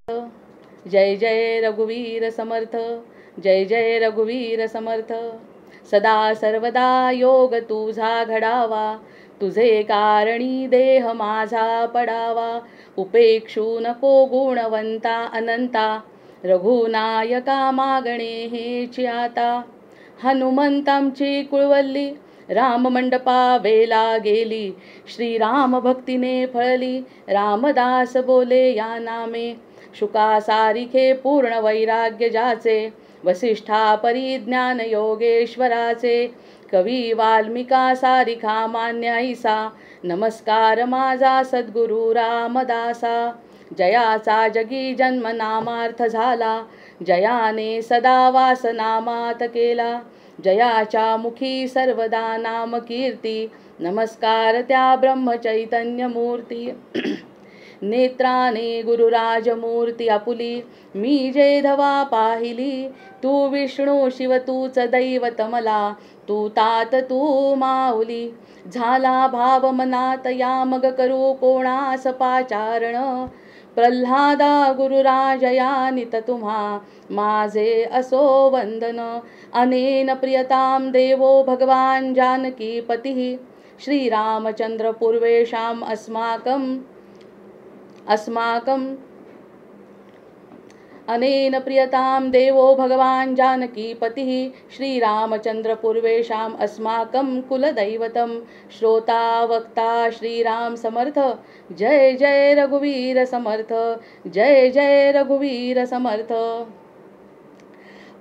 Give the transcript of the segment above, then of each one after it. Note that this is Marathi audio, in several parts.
जय जय रघुवीर समर्थ, जय जय रघुवीर समर्थ। सदा सर्वदा योग तुझा घडावा, तुझे कारणी देह माझा पडावा। उपेक्षू नको गुणवंता अनंता, रघुनायका मागणे हेची आता। हनुमंतांची कुळवल्ली राम मंडपा वेला गेली, श्रीराम भक्तीने फळली। रामदास बोले या नामे, शुका सारिखे पूर्ण वैराग्य जाचे। वसिष्ठा परिज्ञान योगेश्वराचे, कवी वाल्मिका सारिखा मान्य ऐसा। नमस्कार माझा सद्गुरु रामदासा, जयाचा जगी जन्म नामार्थ झाला। जयाने सदा वास नामात केला, जयाच्या मुखी सर्वदा नाम कीर्ती। नमस्कार त्या ब्रह्मचैतन्य मूर्ती, नेत्राने गुरुराजमूर्ती आपुली। मी जे धवा पाहिली, तू विष्णू शिव तूच दैवत मला। तू तात तू माऊली, झाला भाव मनात या मग करू कोणास पाचारण। प्रल्हादा गुरुराजया नित तुम्हा, माझे असो वंदन। अनेन प्रियताम देवो भगवान जानकी पतिः, श्रीरामचंद्र पूर्वेशाम अस्माकं अनेन प्रियताम देवो भगवान जानकी पतिः, श्रीरामचंद्र पूर्वेशाम अस्माकं कुलदैवतम। श्रोता वक्ता श्रीराम समर्थ, जय जय रघुवीर समर्थ, जय जय रघुवीर समर्थ।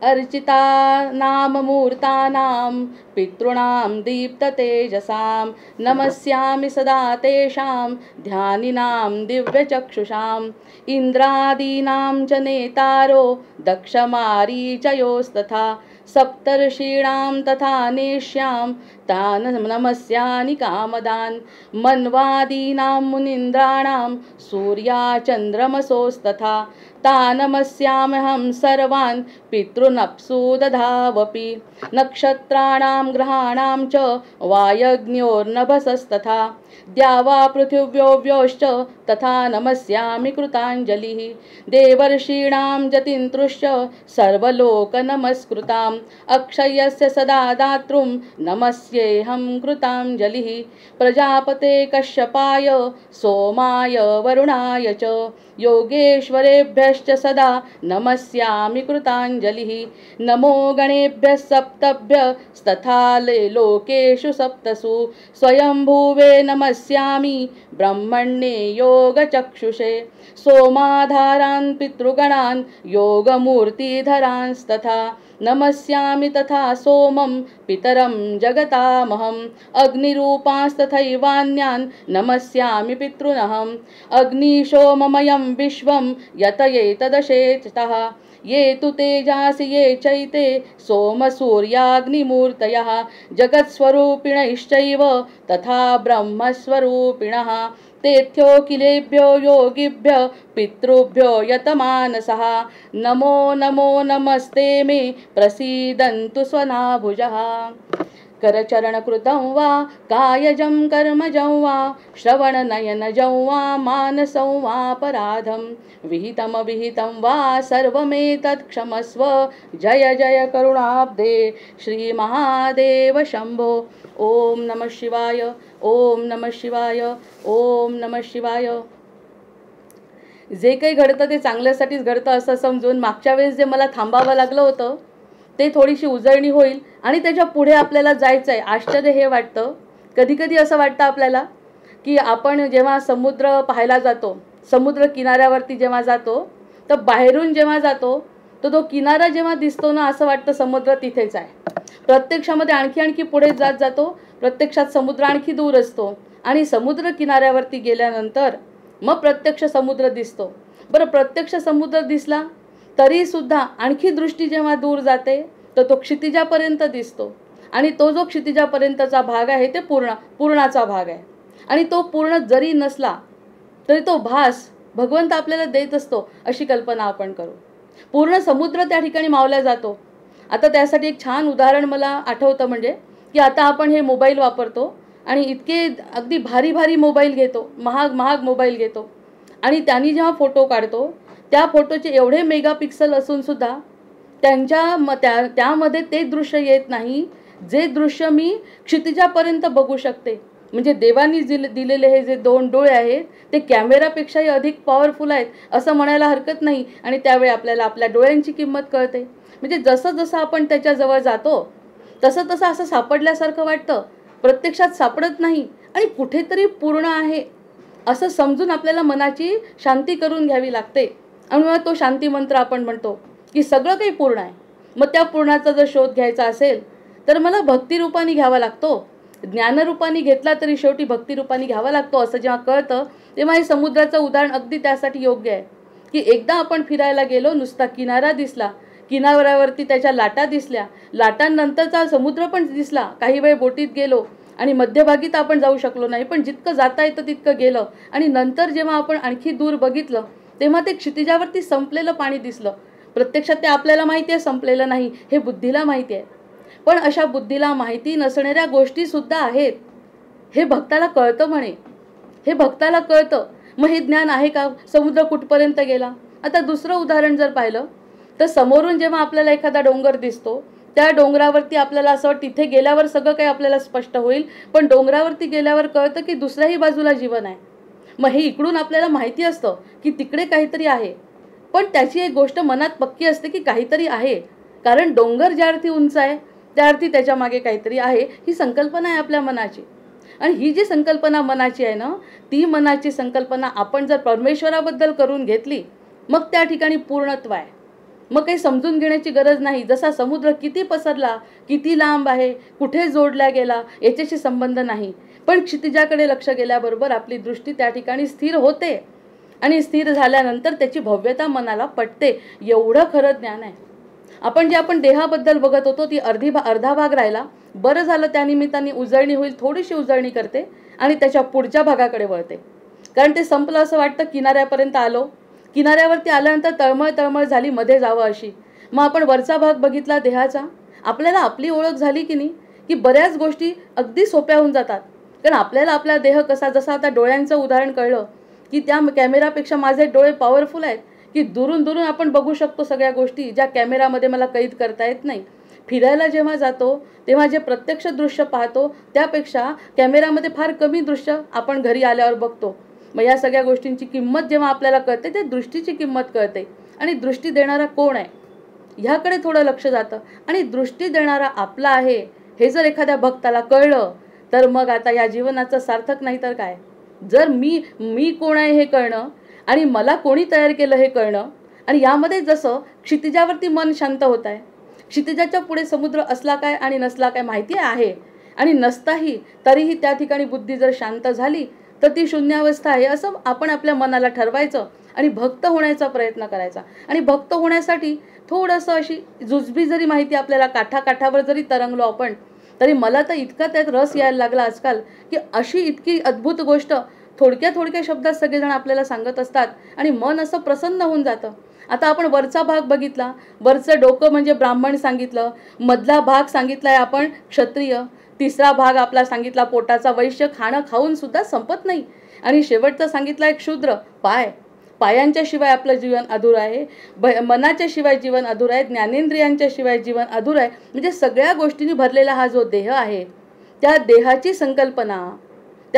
अर्चिता नाम मूर्तानां पितॄणां दीप्ततेजसां, नमस्यामि सदा तेषां ध्यानिनां दिव्यचक्षुषाम्। इन्द्रादीनां च नेतारो दक्षमारीचयोस्तथा, सप्तर्षीणां तथा नेष्यां तान् नमस्यामि कामदान्। मन्वादीनां मुनीन्द्राणां सूर्याचन्द्रमसोस्तथा, तान् नमस्याम्यहं सर्वान् पितॄनप्सु दधावपि। नक्षत्राणां ग्रहाणां च वायज्ञोर्नभसस्तथा, द्यावा पृथिव्योऽव्योश्च तथा नमस्यामि कृताञ्जलिः। देवर्षीणां जतीन्द्रुश्च सर्वलोकनमस्कृताम्, अक्षयस्य सदा दातृं नमस्येऽहं कृताञ्जलिः। प्रजापते कश्यपाय सोमाय वरुणाय च, योगेश्वरेभ्यश्च सदा नमस्यामि कृताञ्जलिः। नमो गणेभ्यः सप्तभ्यस्तथा लोकेषु सप्तसु, स्वयंभुवे नमस्यामि ब्रह्मण्ये योगचक्षुषे। सोमाधारान् पितृगणान् योगमूर्तिधरांस्तथा, नमस्यामि तथा सोमं पितरं जगतामहम्। अग्निरूपांस्तथैवान्यान् नमस्यामि पितॄनहम्। अग्निशोममयं विश्वं यतयेतदशेषतः, ये तु तेजासि ये चैते सोमसूर्याग्निमूर्तयः। जगत्स्वरूपिणश्चैव तथा ब्रह्मस्वरूपिणः, तेथ्योऽखिलेभ्यो योगिभ्यः पितृभ्यो यतमानसः। नमो नमो नमस्ते मे प्रसीदन्तु स्वनाभुजः। करचरणकृतं वा कायजं कर्मजं वा, श्रवणनयनजं वा मानसं वापराधं। विहितमविहितं वा सर्वमेतत् क्षमस्व, जय जय करुणाब्धे श्रीमहादेव शंभो। ओम नमः शिवाय, ओम नमः शिवाय, ओम नमः शिवाय। जे काही घडतं ते चांगल्यासाठीच घडतं असं समजून मागच्या वेळेस जे मला थांबावं लागलं होतं ते थोडीशी उजळणी होईल आणि त्याच्या पुढे आपल्याला जायचं आहे। आश्चर्य हे वाटतं, कधी कधी असं वाटतं आपल्याला की आपण जेव्हा समुद्र पाहायला जातो, समुद्र किनाऱ्यावरती जेव्हा जातो, तर बाहेरून जेव्हा जातो तर तो किनारा जेव्हा दिसतो ना, असं वाटतं समुद्र तिथेच आहे। प्रत्यक्षामध्ये आणखी आणखी पुढे जात जातो, प्रत्यक्षात समुद्र आणखी दूर असतो आणि समुद्र किनाऱ्यावरती गेल्यानंतर मग प्रत्यक्ष समुद्र दिसतो। बरं, प्रत्यक्ष समुद्र दिसला तरी सुद्धा आणखी दृष्टी जेव्हा दूर जाते तर तो क्षितिजापर्यंत दिसतो आणि तो जो क्षितिजापर्यंतचा भाग आहे ते पूर्णाचा भाग आहे। आणि तो पूर्ण जरी नसला तरी तो भास भगवंत आपल्याला देत असतो अशी कल्पना आपण करू। पूर्ण समुद्र त्या ठिकाणी मावला जातो। आता त्यासाठी एक छान उदाहरण मला आठवतं, म्हणजे की आता आपण हे मोबाईल वापरतो आणि इतके अगदी भारी भारी मोबाईल घेतो, महाग महाग मोबाईल घेतो आणि त्यांनी जेव्हा फोटो काढतो त्या फोटोचे एवढे मेगापिक्सल असून सुद्धा त्यामध्ये ते दृश्य येत नाही जे दृश्य मी क्षितिजापर्यंत बघू शकते. म्हणजे देवानी दिलेले हे जे 2 डोळे आहेत ते कॅमेरापेक्षाही अधिक पॉवरफुल आहेत असं म्हणायला हरकत नाही. आणि त्यावेळी आपल्याला आपल्या डोळ्यांची किंमत कळते. म्हणजे जसं जसं आपण त्याच्याजवळ जातो तसं तसं असं सापडल्यासारखं वाटतं, प्रत्यक्षात सापडत नाही आणि कुठेतरी पूर्ण आहे असं समजून आपल्याला मनाची शांती करून घ्यावी लागते. आणि मग तो शांती मंत्र आपण म्हणतो की सगळं काही पूर्ण आहे. मग त्या पूर्णाचा जर शोध घ्यायचा असेल तर मला भक्तिरूपाने घ्यावा लागतो. ज्ञानरूपाने घेतला तरी शेवटी भक्तिरूपाने घ्यावा लागतो असं जेव्हा कळतं तेव्हा हे समुद्राचं उदाहरण अगदी त्यासाठी योग्य आहे. की एकदा आपण फिरायला गेलो, नुसता किनारा दिसला, किनाऱ्यावरती त्याच्या लाटा दिसल्या, लाटांनंतरचा समुद्र पण दिसला, काही वेळ बोटीत गेलो आणि मध्यभागीत आपण जाऊ शकलो नाही, पण जितकं जाता येतं तितकं गेलं. आणि नंतर जेव्हा आपण आणखी दूर बघितलं तेव्हा ते क्षितिजावरती संपलेलं पाणी दिसलं. प्रत्यक्षात ते आपल्याला माहिती आहे संपलेलं नाही, हे बुद्धीला माहिती आहे. पण अशा बुद्धीला माहिती नसणाऱ्या गोष्टी सुद्धा आहेत हे भक्ताला कळतं म्हणे. हे भक्ताला कळतं. मग हे ज्ञान आहे का? समुद्र कुठपर्यंत गेला? आता दुसरं उदाहरण जर पाहिलं तर समोरून जेव्हा आपल्याला एखादा डोंगर दिसतो त्या डोंगरावरती आपल्याला असं वाटतं तिथे गेल्यावर सगळं काही आपल्याला स्पष्ट होईल, पण डोंगरावरती गेल्यावर कळतं की दुसऱ्याही बाजूला जीवन आहे. मग हे इकडून आपल्याला माहिती असतं की तिकडे काहीतरी आहे, पण त्याची एक गोष्ट मनात पक्की असते की काहीतरी आहे. कारण डोंगर ज्या अर्थी उंच आहे त्या अर्थी त्याच्या मागे काहीतरी आहे, ही संकल्पना आहे आपल्या मनाची. आणि ही जी संकल्पना मनाची आहे ना, ती मनाची संकल्पना आपण जर परमेश्वराबद्दल करून घेतली मग त्या ठिकाणी पूर्णत्व आहे. मग काही समजून घेण्याची गरज नाही. जसा समुद्र किती पसरला, किती लांब आहे, कुठे जोडला गेला याच्याशी संबंध नाही, पण क्षितिजाकडे लक्ष गेल्याबरोबर आपली दृष्टी त्या ठिकाणी स्थिर होते आणि स्थिर झाल्यानंतर त्याची भव्यता मनाला पटते. एवढं खरं ज्ञान आहे. आपण देहाबद्दल बघत होतो ती अर्धा भाग राहिला. बरं झालं त्यानिमित्ताने उजळणी होईल, थोडीशी उजळणी करते आणि त्याच्या पुढच्या भागाकडे वळते. कारण ते संपलं असं वाटतं. किनाऱ्यापर्यंत आलो, किनाऱ्यावरती आल्यानंतर तळमळ झाली मध्ये जावं अशी. मग आपण वरचा भाग बघितला देहाचा, आपल्याला आपली ओळख झाली की नाही की बऱ्याच गोष्टी अगदी सोप्या होऊन जातात. कारण आपल्याला आपला देह कसा, जसं आता डोळ्यांचं उदाहरण कळलं की त्या कॅमेरापेक्षा माझे डोळे पॉवरफुल आहेत की दुरून आपण बघू शकतो सगळ्या गोष्टी ज्या कॅमेरामध्ये मला कैद करता येत नाही. फिरायला जेव्हा जातो तेव्हा जे प्रत्यक्ष दृश्य पाहतो त्यापेक्षा कॅमेरामध्ये फार कमी दृश्य आपण घरी आल्यावर बघतो. मग या सगळ्या गोष्टींची किंमत जेव्हा आपल्याला कळते त्या दृष्टीची किंमत कळते. आणि दृष्टी देणारा कोण आहे ह्याकडे थोडं लक्ष जातं. आणि दृष्टी देणारा आपला आहे हे जर एखाद्या भक्ताला कळलं तर मग आता या जीवनाचं सार्थक नाही तर काय. जर मी कोण आहे हे कळणं आणि मला कोणी तयार केलं हे कळणं, आणि यामध्ये जसं क्षितिजावरती मन शांत होत आहे, क्षितिजाच्या पुढे समुद्र असला काय आणि नसला काय माहिती आहे, आणि नसताही तरीही त्या ठिकाणी बुद्धी जर शांत झाली तर ती शून्यावस्था आहे असं आपण आपल्या मनाला ठरवायचं आणि भक्त होण्याचा प्रयत्न करायचा. आणि भक्त होण्यासाठी थोडंसं अशी जुजबी जरी माहिती आपल्याला काठाकाठावर जरी तरंगलो आपण, तरी मला तर इतका त्यात रस यायला लागला आजकाल की अशी इतकी अद्भुत गोष्ट थोडक्या शब्दात सगळेजण आपल्याला सांगत असतात आणि मन असं प्रसन्न होऊन जातं. आता आपण वरचा भाग बघितला, वरचं डोकं म्हणजे ब्राह्मण सांगितलं, मधला भाग सांगितलाय आपण क्षत्रिय, तिसरा भाग आपला सांगितला पोटाचा वैश्य, खाणं खाऊन सुद्धा संपत नाही, आणि शेवटचा सांगितलाय क्षुद्र, पायांच्या शिवाय आपलं जीवन अधुरं आहे, मनाच्या शिवाय जीवन अधुरं आहे, ज्ञानेंद्रियांच्या शिवाय जीवन अधुरं आहे. म्हणजे सगळ्या गोष्टींनी भरलेला हा जो देह आहे त्या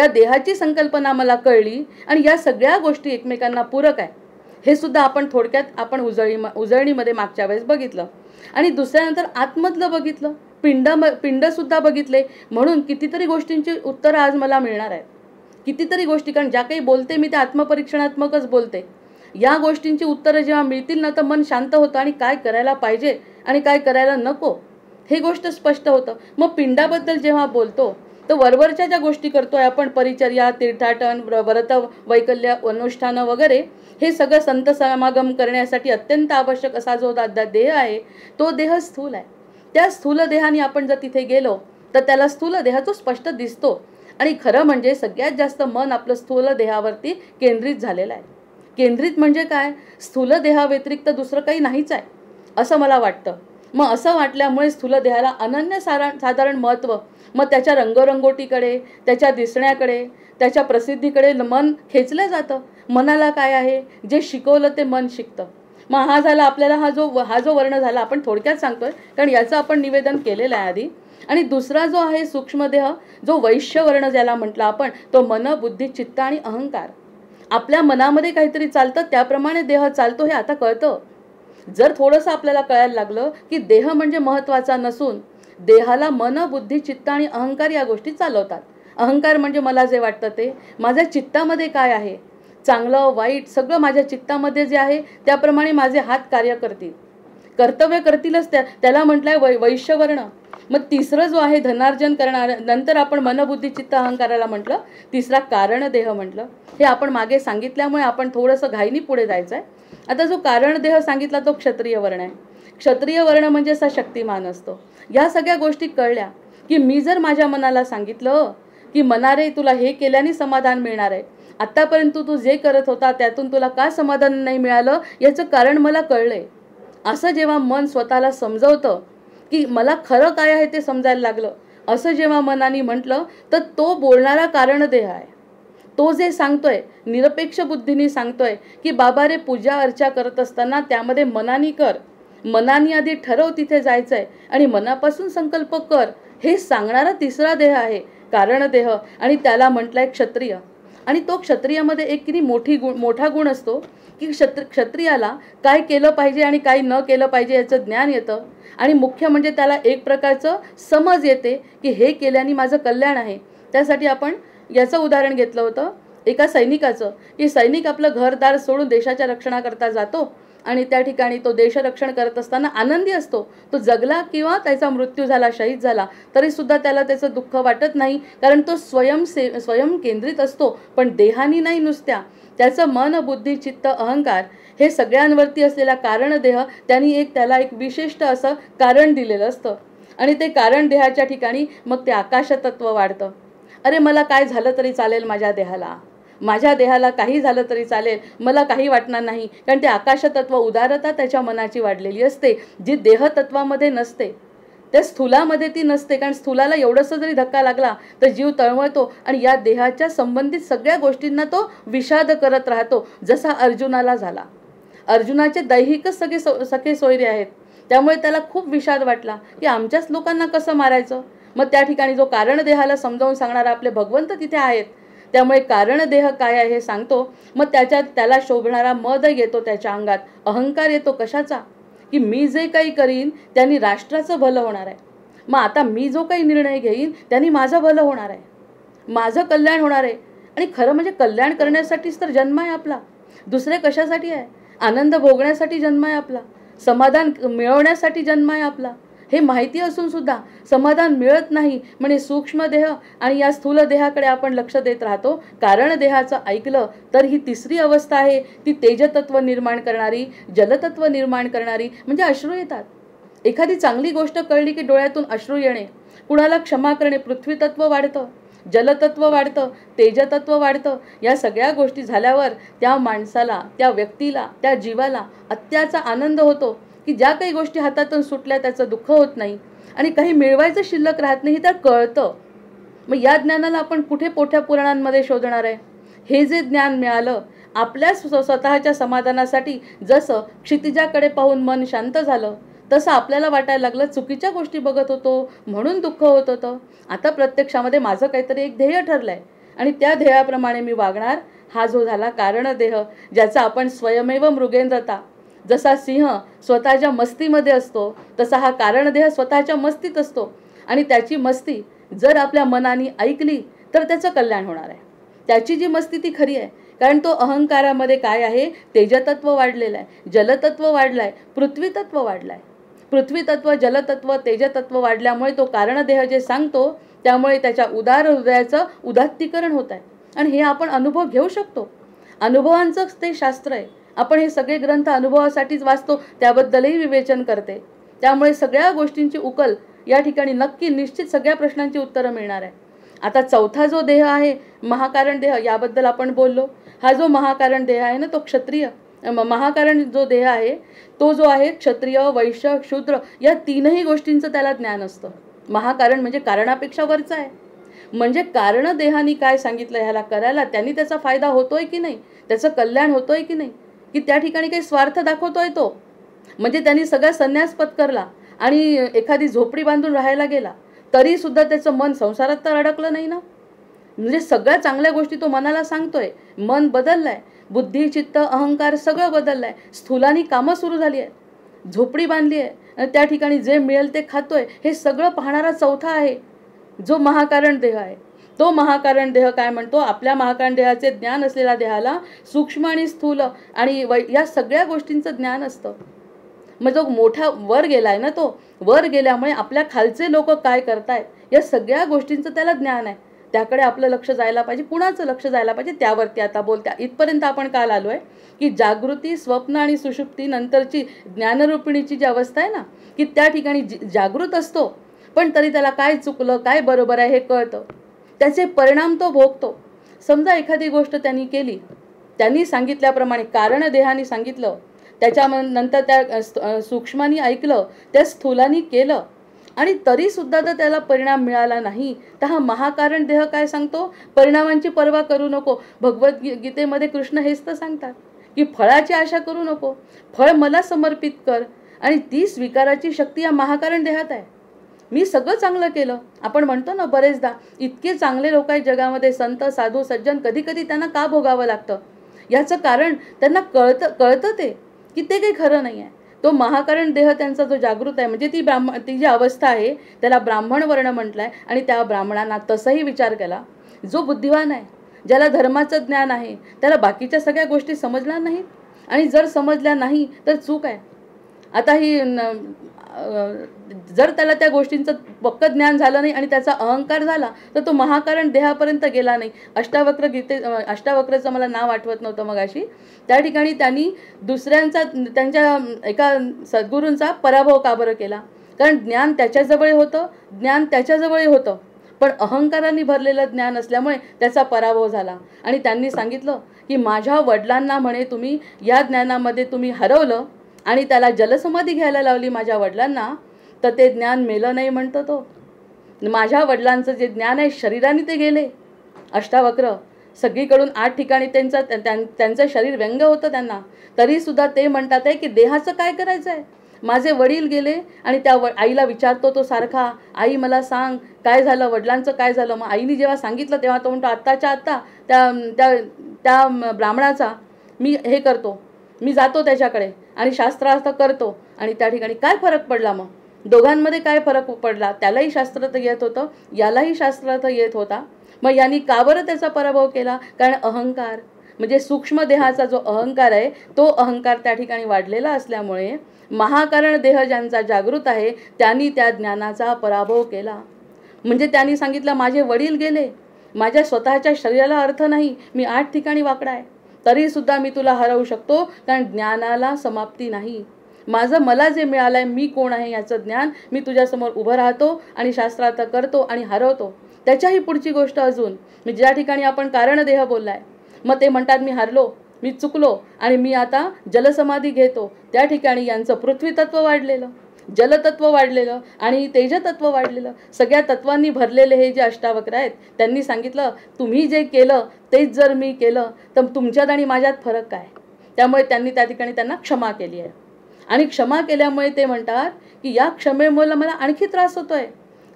देहाची संकल्पना मला कळली आणि या सगळ्या गोष्टी एकमेकांना पूरक आहे हे सुद्धा आपण थोडक्यात आपण उजळणीमध्ये मागच्या वेळेस बघितलं. आणि दुसऱ्यानंतर आतमधलं बघितलं, पिंड सुद्धा बघितले. म्हणून कितीतरी गोष्टींची उत्तरं आज मला मिळणार आहेत. कितीतरी गोष्टी, कारण ज्या काही बोलते मी त्या आत्मपरीक्षणात्मकच बोलते. या गोष्टींची उत्तरं जेव्हा मिळतील ना तर मन शांत होतं आणि काय करायला पाहिजे आणि काय करायला नको हे गोष्ट स्पष्ट होतं. मग पिंडाबद्दल जेव्हा बोलतो तर वरवरच्या ज्या गोष्टी करतोय आपण, परिचर्या, तीर्थाटन, व्रत, वैकल्य, अनुष्ठानं वगैरे, हे सगळं संत समागम करण्यासाठी अत्यंत आवश्यक असा जो देह आहे तो देह स्थूल आहे. त्या स्थूल देहाने आपण जर तिथे गेलो तर त्याला स्थूल देह तो स्पष्ट दिसतो. आणि खरं म्हणजे सगळ्यात जास्त मन आपलं स्थूल देहावरती केंद्रित झालेलं आहे. केंद्रित म्हणजे काय, स्थूल देहाव्यतिरिक्त दुसरं काही नाहीच आहे असं मला वाटतं. मग असं वाटल्यामुळे स्थूल देहाला अनन्य साधारण महत्त्व, मग त्याच्या रंगरंगोटीकडे, त्याच्या दिसण्याकडे, त्याच्या प्रसिद्धीकडे मन खेचलं जातं. मनाला काय आहे, जे शिकवलं ते मन शिकतं. मग हा झाला आपल्याला हा जो वर्ण झाला, आपण थोडक्यात सांगतोय कारण याचं आपण निवेदन केलेलं आहे आधी. आणि दुसरा जो आहे सूक्ष्मदेह, जो वैश्यवर्ण ज्याला म्हटलं आपण, तो मन, बुद्धी, चित्त आणि अहंकार. आपल्या मनामध्ये काहीतरी चालतं त्याप्रमाणे देह चालतो हे आता कळतं. जर थोडंसं आपल्याला कळायला लागलं की देह म्हणजे महत्त्वाचा नसून देहाला मन, बुद्धी, चित्त आणि अहंकार या गोष्टी चालवतात. अहंकार म्हणजे मला जे वाटतं ते, माझ्या चित्तामध्ये काय आहे, चांगलं वाईट सगळं माझ्या चित्तामध्ये जे आहे त्याप्रमाणे माझे हात कार्य करतील, कर्तव्य करतीलच. त्याला म्हटलंय वैश्यवर्ण. मग तिसरं जो आहे धनार्जन करणार, नंतर आपण मन, बुद्धी, चित्त, अहंकाराला म्हटलं. तिसरा कारण देह म्हटलं. हे आपण मागे सांगितल्यामुळे आपण थोडंसं घाईनी पुढे जायचं आहे. आता जो कारण देह सांगितला तो क्षत्रिय वर्ण आहे. क्षत्रिय वर्ण म्हणजे असा शक्तिमान असतो. या सगळ्या गोष्टी कळल्या की मी जर माझ्या मनाला सांगितलं की मना रे तुला हे केल्याने समाधान मिळणार आहे, आत्तापर्यंत तू जे करत होता त्यातून तुला का समाधान नाही मिळालं याचं कारण मला कळलंय, असं जेव्हा मन स्वतःला समजवतं की मला खरं काय आहे ते समजायला लागलं, असं जेव्हा मनाने म्हटलं तर तो बोलणारा कारण देह आहे. तो जे सांगतोय, निरपेक्ष बुद्धीने सांगतोय की बाबा रे पूजा अर्चा करत असताना त्यामध्ये मनानी कर, मनानी आधी ठरव तिथे जायचंय आणि मनापासून संकल्प कर, हे सांगणारा तिसरा देह आहे कारण देह. आणि त्याला म्हटलंय क्षत्रिय. आणि तो क्षत्रियामध्ये एक किती मोठा गुण असतो की क्षत्रियाला काय केलं पाहिजे आणि काय न केलं पाहिजे याचं ज्ञान येतं. आणि मुख्य म्हणजे त्याला एक प्रकारचं समज येते की हे केल्याने माझं कल्याण आहे. त्यासाठी आपण याचं उदाहरण घेतलं होतं एका सैनिकाचं, की सैनिक आपलं घरदार सोडून देशाच्या रक्षणाकरता जातो आणि त्या ठिकाणी तो देशरक्षण करत असताना आनंदी असतो. तो जगला किंवा त्याचा मृत्यू झाला, शहीद झाला, तरीसुद्धा त्याला त्याचं दुःख वाटत नाही, कारण तो स्वयं केंद्रित असतो, पण देहानी नाही नुसत्या. त्याचं मन, बुद्धी, चित्त, अहंकार हे सगळ्यांवरती असलेला कारण देह, त्यांनी त्याला एक विशिष्ट असं कारण दिलेलं असतं. आणि ते कारण देहाच्या ठिकाणी मग ते आकाशतत्व वाढतं. अरे मला काय झालं तरी चालेल, माझ्या देहाला काही झालं तरी चालेल, मला काही वाटणार नाही, कारण ते आकाशतत्व उदारता त्याच्या मनाची वाढलेली असते, जी देहतत्वामध्ये नसते. त्या स्थूलामध्ये ती नसते, कारण स्थूलाला एवढंसं जरी धक्का लागला तर जीव तळमळतो आणि या देहाच्या संबंधित सगळ्या गोष्टींना तो विषाद करत राहतो, जसा अर्जुनाला झाला. अर्जुनाचे दैहिकच सगळे सोयरे आहेत, त्यामुळे त्याला खूप विषाद वाटला की आमच्याच लोकांना कसं मारायचं. मग त्या ठिकाणी जो कारण देहाला समजावून सांगणारा आपले भगवंत तिथे आहेत, त्यामुळे कारण देह काय आहे हे सांगतो. मग त्याला शोभणारा मद येतो त्याच्या अंगात, अहंकार येतो कशाचा, की मी जे काही करीन त्यांनी राष्ट्राचं भलं होणार आहे. मग आता मी जो काही निर्णय घेईन त्यांनी माझं भलं होणार आहे, माझं कल्याण होणार आहे. आणि खरं म्हणजे कल्याण करण्यासाठीच तर जन्म आहे आपला, दुसरे कशासाठी आहे? आनंद भोगण्यासाठी जन्म आहे आपला, समाधान मिळवण्यासाठी जन्म आहे आपला. हे माहिती असून सुद्धा समाधान मिळत नाही, म्हणजे सूक्ष्म देह आणि या स्थूल देहाकडे आपण लक्ष देत राहतो. कारण देहाचं ऐकलं तर ही तिसरी अवस्था आहे, ती तेजतत्व निर्माण करणारी, जलतत्व निर्माण करणारी, म्हणजे अश्रू येतात. एखादी चांगली गोष्ट कळली की डोळ्यातून अश्रू येणे, कुणाला क्षमा करणे, पृथ्वीतत्व वाढतं, जलतत्व वाढतं, तेजतत्व वाढतं. या सगळ्या गोष्टी झाल्यावर त्या माणसाला, त्या व्यक्तीला, त्या जीवाला अत्याचा आनंद होतो की ज्या काही गोष्टी हातातून सुटल्या त्याचं दुःख होत नाही आणि काही मिळवायचं शिल्लक राहत नाही, तर कळतं. मग या ज्ञानाला आपण कुठे पोठ्या पुराणांमध्ये शोधणार आहे? हे जे ज्ञान मिळालं आपल्या स्वतःच्या समाधानासाठी, जसं क्षितिजाकडे पाहून मन शांत झालं, तसं आपल्याला वाटायला लागलं चुकीच्या गोष्टी बघत होतो म्हणून दुःख होत होतं. आता प्रत्यक्षामध्ये माझं काहीतरी एक ध्येय ठरलंय आणि त्या ध्येयाप्रमाणे मी वागणार. हा जो झाला कारण देह, ज्याचा आपण स्वयमेव मृगेंद्रता, जसा सिंह स्वतःच्या मस्तीमध्ये असतो तसा हा कारण देह स्वतःच्या मस्तीत असतो. आणि त्याची मस्ती जर आपल्या मनाने ऐकली तर त्याचं कल्याण होणार आहे. त्याची जी मस्ती ती खरी आहे, कारण तो अहंकारामध्ये काय आहे, तेजतत्व वाढलेलं आहे, जलतत्व वाढलं आहे, पृथ्वीतत्व वाढलं आहे. पृथ्वीतत्व, जलतत्व, तेजतत्व वाढल्यामुळे तो कारणदेह जे सांगतो त्यामुळे त्याच्या उदार हृदयाचं उदात्तीकरण होत आहे. आणि हे आपण अनुभव घेऊ शकतो. अनुभवांचंच ते शास्त्र आहे. आपण हे सगळे ग्रंथ अनुभवासाठीच वाचतो, त्याबद्दलही विवेचन करते. त्यामुळे सगळ्या गोष्टींची उकल या ठिकाणी नक्की निश्चित सगळ्या प्रश्नांची उत्तरं मिळणार आहे. आता चौथा जो देह आहे महाकारण देह, याबद्दल आपण बोललो. हा जो महाकारण देह आहे ना, तो क्षत्रिय महाकारण जो देह आहे तो जो आहे क्षत्रिय वैश्य शूद्र या तीनही गोष्टींचं त्याला ज्ञान असतं. महाकारण म्हणजे कारणापेक्षा वरचा आहे. म्हणजे कारण देहानी काय सांगितलं ह्याला करायला, त्यांनी त्याचा फायदा होतोय की नाही, त्याचं कल्याण होतोय की नाही, की त्या ठिकाणी काही स्वार्थ दाखवतोय तो. म्हणजे त्यांनी सगळा संन्यास पत्करला आणि एखादी झोपडी बांधून राहायला गेला तरी सुद्धा त्याचं मन संसारात तर अडकलं नाही ना. म्हणजे सगळ्या चांगल्या गोष्टी तो मनाला सांगतोय. मन बदललाय, बुद्धी चित्त अहंकार सगळं बदललाय. स्थूलानी कामं सुरू झाली आहे, झोपडी बांधली आहे आणि त्या ठिकाणी जे मिळेल ते खातोय. हे सगळं पाहणारा चौथा आहे जो महाकारण देह आहे. तो महाकारण देह काय म्हणतो, आपल्या महाकारण देहाचे ज्ञान असलेल्या देहाला सूक्ष्म आणि स्थूल आणि या सगळ्या गोष्टींचं ज्ञान असतं. मग जो मोठा वर गेलाय ना, तो वर गेल्यामुळे आपल्या खालचे लोक काय करतायत या सगळ्या गोष्टींचं त्याला ज्ञान आहे. त्याकडे आपलं लक्ष जायला पाहिजे, कुणाचं लक्ष जायला पाहिजे त्यावरती आता बोलत्या. इथपर्यंत आपण काल आलो आहे की जागृती स्वप्न आणि सुषुप्ती नंतरची ज्ञानरूपिणीची जी अवस्था आहे ना, की त्या ठिकाणी जागृत असतो पण तरी त्याला काय चुकलं काय बरोबर आहे हे कळतं, त्याचे परिणाम तो भोगतो. समजा एखादी गोष्ट त्यांनी केली, त्यांनी सांगितल्याप्रमाणे कारण देहाने सांगितलं, त्याच्यानंतर त्या सूक्ष्मानी ऐकलं, त्या स्थूलानी केलं आणि तरी सुद्धा जर त्याला परिणाम मिळाला नाही तर हा महाकारण देह काय सांगतो, परिणामांची पर्वा करू नको. भगवद्गीतेमध्ये कृष्ण हेच तर सांगतात की फळाची आशा करू नको, फळ मला समर्पित कर. आणि ती स्वीकाराची शक्ती या महाकारण देहात आहे. मी सगळं चांगलं केलं, आपण म्हणतो ना बरेचदा, इतके चांगले लोक आहेत जगामध्ये, संत साधू सज्जन, कधी कधी त्यांना का भोगावं लागतं, याचं कारण त्यांना कळतं ते की ते काही खरं नाही आहे. तो महाकारण देह त्यांचा जो जागृत आहे, म्हणजे ती जी अवस्था आहे त्याला ब्राह्मण वर्ण म्हटलंय. आणि त्या ब्राह्मणांना तसंही विचार केला, जो बुद्धिवान आहे, ज्याला धर्माचं ज्ञान आहे, त्याला बाकीच्या सगळ्या गोष्टी समजणार नाहीत. आणि जर समजल्या नाही तर चूक आहे. आता ही जर त्याला त्या गोष्टींचं पक्क ज्ञान झालं नाही आणि त्याचा अहंकार झाला तर तो महाकारण देहापर्यंत गेला नाही. अष्टावक्रचं मला नाव आठवत नव्हतं मगाशी, त्या ठिकाणी त्यांनी दुसऱ्यांचा, त्यांच्या एका सद्गुरूंचा पराभव का बरं केला, कारण ज्ञान त्याच्याजवळ होतं पण अहंकाराने भरलेलं ज्ञान असल्यामुळे त्याचा पराभव झाला. आणि त्यांनी सांगितलं की माझ्या वडिलांना म्हणे तुम्ही या ज्ञानामध्ये तुम्ही हरवलं आणि त्याला जलसमाधी घ्यायला लावली माझ्या वडिलांना, तर ते ज्ञान मेलं नाही म्हणतो तो. माझ्या वडिलांचं जे ज्ञान आहे शरीराने ते गेले. अष्टावक्र सगळीकडून 8 ठिकाणी त्यांचं शरीर व्यंग होतं त्यांना, तरीसुद्धा ते म्हणतात आहे की देहाचं काय करायचं आहे. माझे वडील गेले आणि त्या आईला विचारतो तो सारखा, आई मला सांग काय झालं, वडिलांचं काय झालं. मग आईने जेव्हा सांगितलं तेव्हा तो म्हणतो आत्ताच्या आत्ता त्या ब्राह्मणाचा मी हे करतो, मी जातो त्याच्याकडे आणि शास्त्रार्थ करतो. आणि त्या ठिकाणी काय फरक पडला, मग दोघांमध्ये काय फरक पडला, त्यालाही शास्त्रार्थ येत होतं, यालाही शास्त्रार्थ येत होता. मग यांनी का बरं त्याचा पराभव केला, कारण अहंकार, म्हणजे सूक्ष्म देहाचा जो अहंकार आहे तो अहंकार त्या ठिकाणी वाढलेला असल्यामुळे महाकारण देह ज्यांचा जागृत आहे त्यांनी त्या ज्ञानाचा पराभव केला. म्हणजे त्यांनी सांगितलं माझे वडील गेले, माझ्या स्वतःच्या शरीराला अर्थ नाही, मी 8 ठिकाणी वाकडा आहे, तरीसुद्धा मी तुला हरवू शकतो, कारण ज्ञानाला समाप्ती नाही. मला जे मिळालं आहे, मी कोण आहे याचं ज्ञान, मी तुझ्यासमोर उभं राहतो आणि शास्त्रार्थ करतो आणि हरवतो. त्याच्याही पुढची गोष्ट अजून, ज्या ठिकाणी आपण कारणदेह बोललाय, मग ते म्हणतात मी हरलो, मी चुकलो आणि मी आता जलसमाधी घेतो. त्या ठिकाणी यांचं पृथ्वीतत्व वाढलेलं, जलतत्व वाढलेलं आणि तेजतत्व वाढलेलं, सगळ्या तत्वांनी भरलेले हे जे अष्टावक्र आहेत त्यांनी सांगितलं तुम्ही जे केलं तेच जर मी केलं तर तुमच्यात आणि माझ्यात फरक काय. त्यामुळे त्यांनी त्या ठिकाणी त्यांना क्षमा केली आहे. आणि क्षमा केल्यामुळे ते म्हणतात की या क्षमेमुळे मला आणखी त्रास होतोय,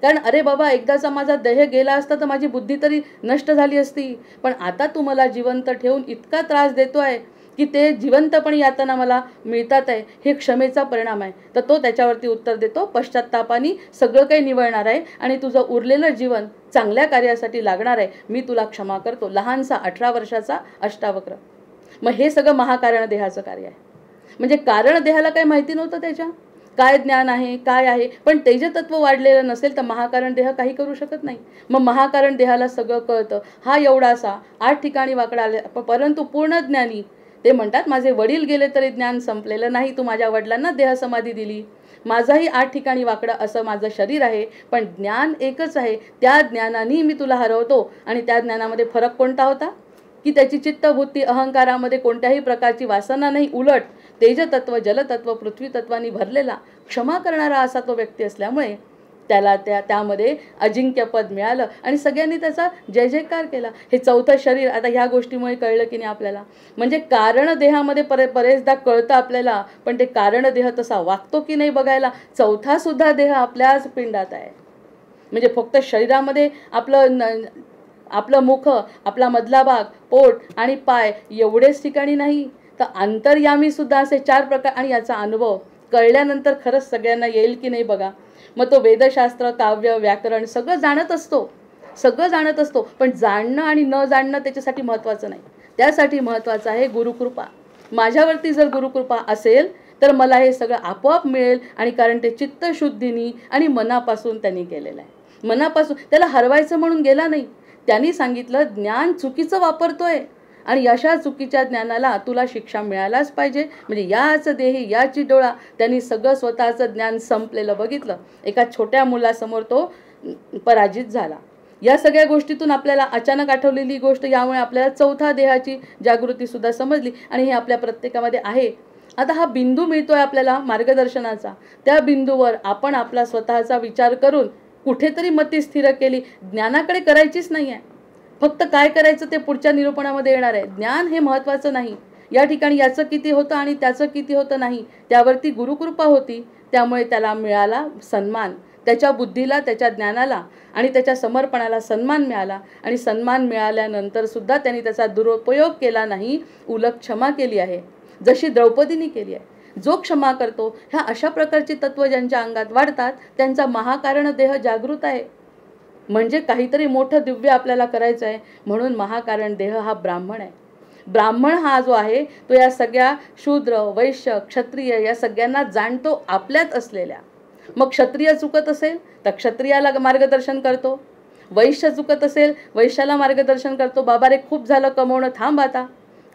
कारण अरे बाबा एकदाचा माझा देह गेला असता तर माझी बुद्धी तरी नष्ट झाली असती, पण आता तू मला जिवंत ठेवून इतका त्रास देतोय की ते जिवंतपणे यातना मला मिळतात आहे, हे क्षमेचा परिणाम आहे. तर तो त्याच्यावरती उत्तर देतो पश्चात्तापाने सगळं काही निवळणार आहे आणि तुझं उरलेलं जीवन चांगल्या कार्यासाठी लागणार आहे, मी तुला क्षमा करतो. लहानसा 18 वर्षाचा अष्टावक्र. मग हे सगळं महाकारण देहाचं कार्य आहे. म्हणजे कारण देहाला काही माहिती नव्हतं त्याच्या काय ज्ञान आहे काय आहे, पण तेजतत्व वाढलेलं नसेल तर महाकारण देह काही करू शकत नाही. मग महाकारण देहाला सगळं कळतं. हा एवढासा 8 ठिकाणी वाकडा आले परंतु पूर्ण ज्ञानी. ते म्हणतात माझे वडील गेले तरी ज्ञान संपलेलं नाही, तू माझ्या वडिलांना देहसमाधी दिली, माझाही 8 ठिकाणी वाकडं असं माझं शरीर आहे, पण ज्ञान एकच आहे, त्या ज्ञानाने मी तुला हरवतो. आणि त्या ज्ञानामध्ये फरक कोणता होता, की त्याची चित्तबुद्धी अहंकारामध्ये कोणत्याही प्रकारची वासना नाही, उलट तेजतत्व, जलतत्व, पृथ्वीतत्वानी भरलेला क्षमा करणारा असा तो व्यक्ती असल्यामुळे त्याला त्यामध्ये अजिंक्यपद मिळालं आणि सगळ्यांनी त्याचा जय जयकार केला. हे चौथं शरीर आता ह्या गोष्टीमुळे कळलं की नाही आपल्याला. म्हणजे कारण देहामध्ये बरेचदा कळतं आपल्याला, पण ते कारण देह तसा वागतो की नाही बघायला चौथा सुद्धा देह आपल्याच पिंडात आहे. म्हणजे फक्त शरीरामध्ये आपलं मुख, आपला मधला भाग, पोट आणि पाय एवढेच ठिकाणी नाही, तर अंतर्यामी सुद्धा असे 4 प्रकार. आणि याचा अनुभव कळल्यानंतर खरंच सगळ्यांना येईल की नाही बघा. मग तो वेदशास्त्र, काव्य, व्याकरण सगळं जाणत असतो, पण जाणणं आणि न जाणणं त्याच्यासाठी महत्त्वाचं नाही. त्यासाठी महत्त्वाचं आहे गुरुकृपा. माझ्यावरती जर गुरुकृपा असेल तर मला हे सगळं आपोआप मिळेल. आणि कारण ते चित्तशुद्धीनी आणि मनापासून त्यांनी केलेलं आहे. मनापासून त्याला हरवायचं म्हणून गेला नाही. त्यांनी सांगितलं ज्ञान चुकीचं वापरतोय आणि अशा चुकीच्या ज्ञानाला तुला शिक्षा मिळायलाच पाहिजे. म्हणजे याच देही याची डोळा. त्यांनी सगळं स्वतःचं ज्ञान संपलेलं बघितलं. एका छोट्या मुलासमोर तो पराजित झाला. या सगळ्या गोष्टीतून आपल्याला अचानक आठवलेली गोष्ट, यामुळे आपल्याला चौथा देहाची जागृती सुद्धा समजली आणि हे आपल्या प्रत्येकामध्ये आहे. आता हा बिंदू मिळतोय आपल्याला मार्गदर्शनाचा. त्या बिंदूवर आपण आपला स्वतःचा विचार करून कुठेतरी मती स्थिर केली. ज्ञानाकडे करायचीच नाही आहे, फक्त काय करायचं ते पुढच्या निरूपणामध्ये येणार आहे. ज्ञान हे महत्त्वाचं नाही. या ठिकाणी याचं किती होतं आणि त्याचं किती होतं नाही, त्यावरती गुरुकृपा होती. त्यामुळे त्याला मिळाला सन्मान. त्याच्या बुद्धीला, त्याच्या ज्ञानाला आणि त्याच्या समर्पणाला सन्मान मिळाला. आणि सन्मान मिळाल्यानंतर सुद्धा त्यांनी त्याचा दुरुपयोग केला नाही, उलट क्षमा केली आहे, जशी द्रौपदीने केली आहे. जो क्षमा करतो, ह्या अशा प्रकारची तत्व ज्यांच्या अंगात वाढतात त्यांचा महाकारण देह जागृत आहे. म्हणजे काहीतरी मोठं दिव्य आपल्याला करायचं आहे. म्हणून महाकारण देह हा ब्राह्मण आहे. ब्राह्मण हा जो आहे तो या सगळ्या शूद्र, वैश्य, क्षत्रिय या सगळ्यांना जाणतो आपल्यात असलेल्या. मग क्षत्रिय चुकत असेल तर क्षत्रियाला मार्गदर्शन करतो, वैश्य चुकत असेल वैश्याला मार्गदर्शन करतो. बाबा रे खूप झालं कमवणं, थांब आता,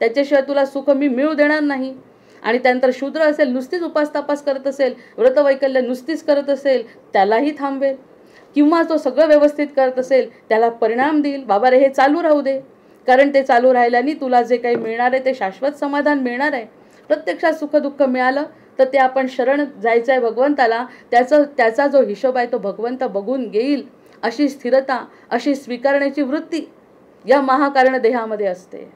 त्याच्याशिवाय तुला सुख मी मिळू देणार नाही. आणि त्यानंतर शूद्र असेल, नुसतीच उपास करत असेल, व्रतवैकल्य नुसतीच करत असेल, त्यालाही थांबवेल. किंवा तो सगळं व्यवस्थित करत असेल त्याला परिणाम देईल. बाबा रे हे चालू राहू दे, कारण ते चालू राहिल्याने तुला जे काही मिळणार आहे ते शाश्वत समाधान मिळणार आहे. प्रत्यक्षात सुखदुःख मिळालं तर ते आपण शरण जायचं आहे भगवंताला. त्याचा जो हिशोब आहे तो भगवंत बघून घेईल. अशी स्थिरता, अशी स्वीकारण्याची वृत्ती या महाकारण देहामध्ये असते.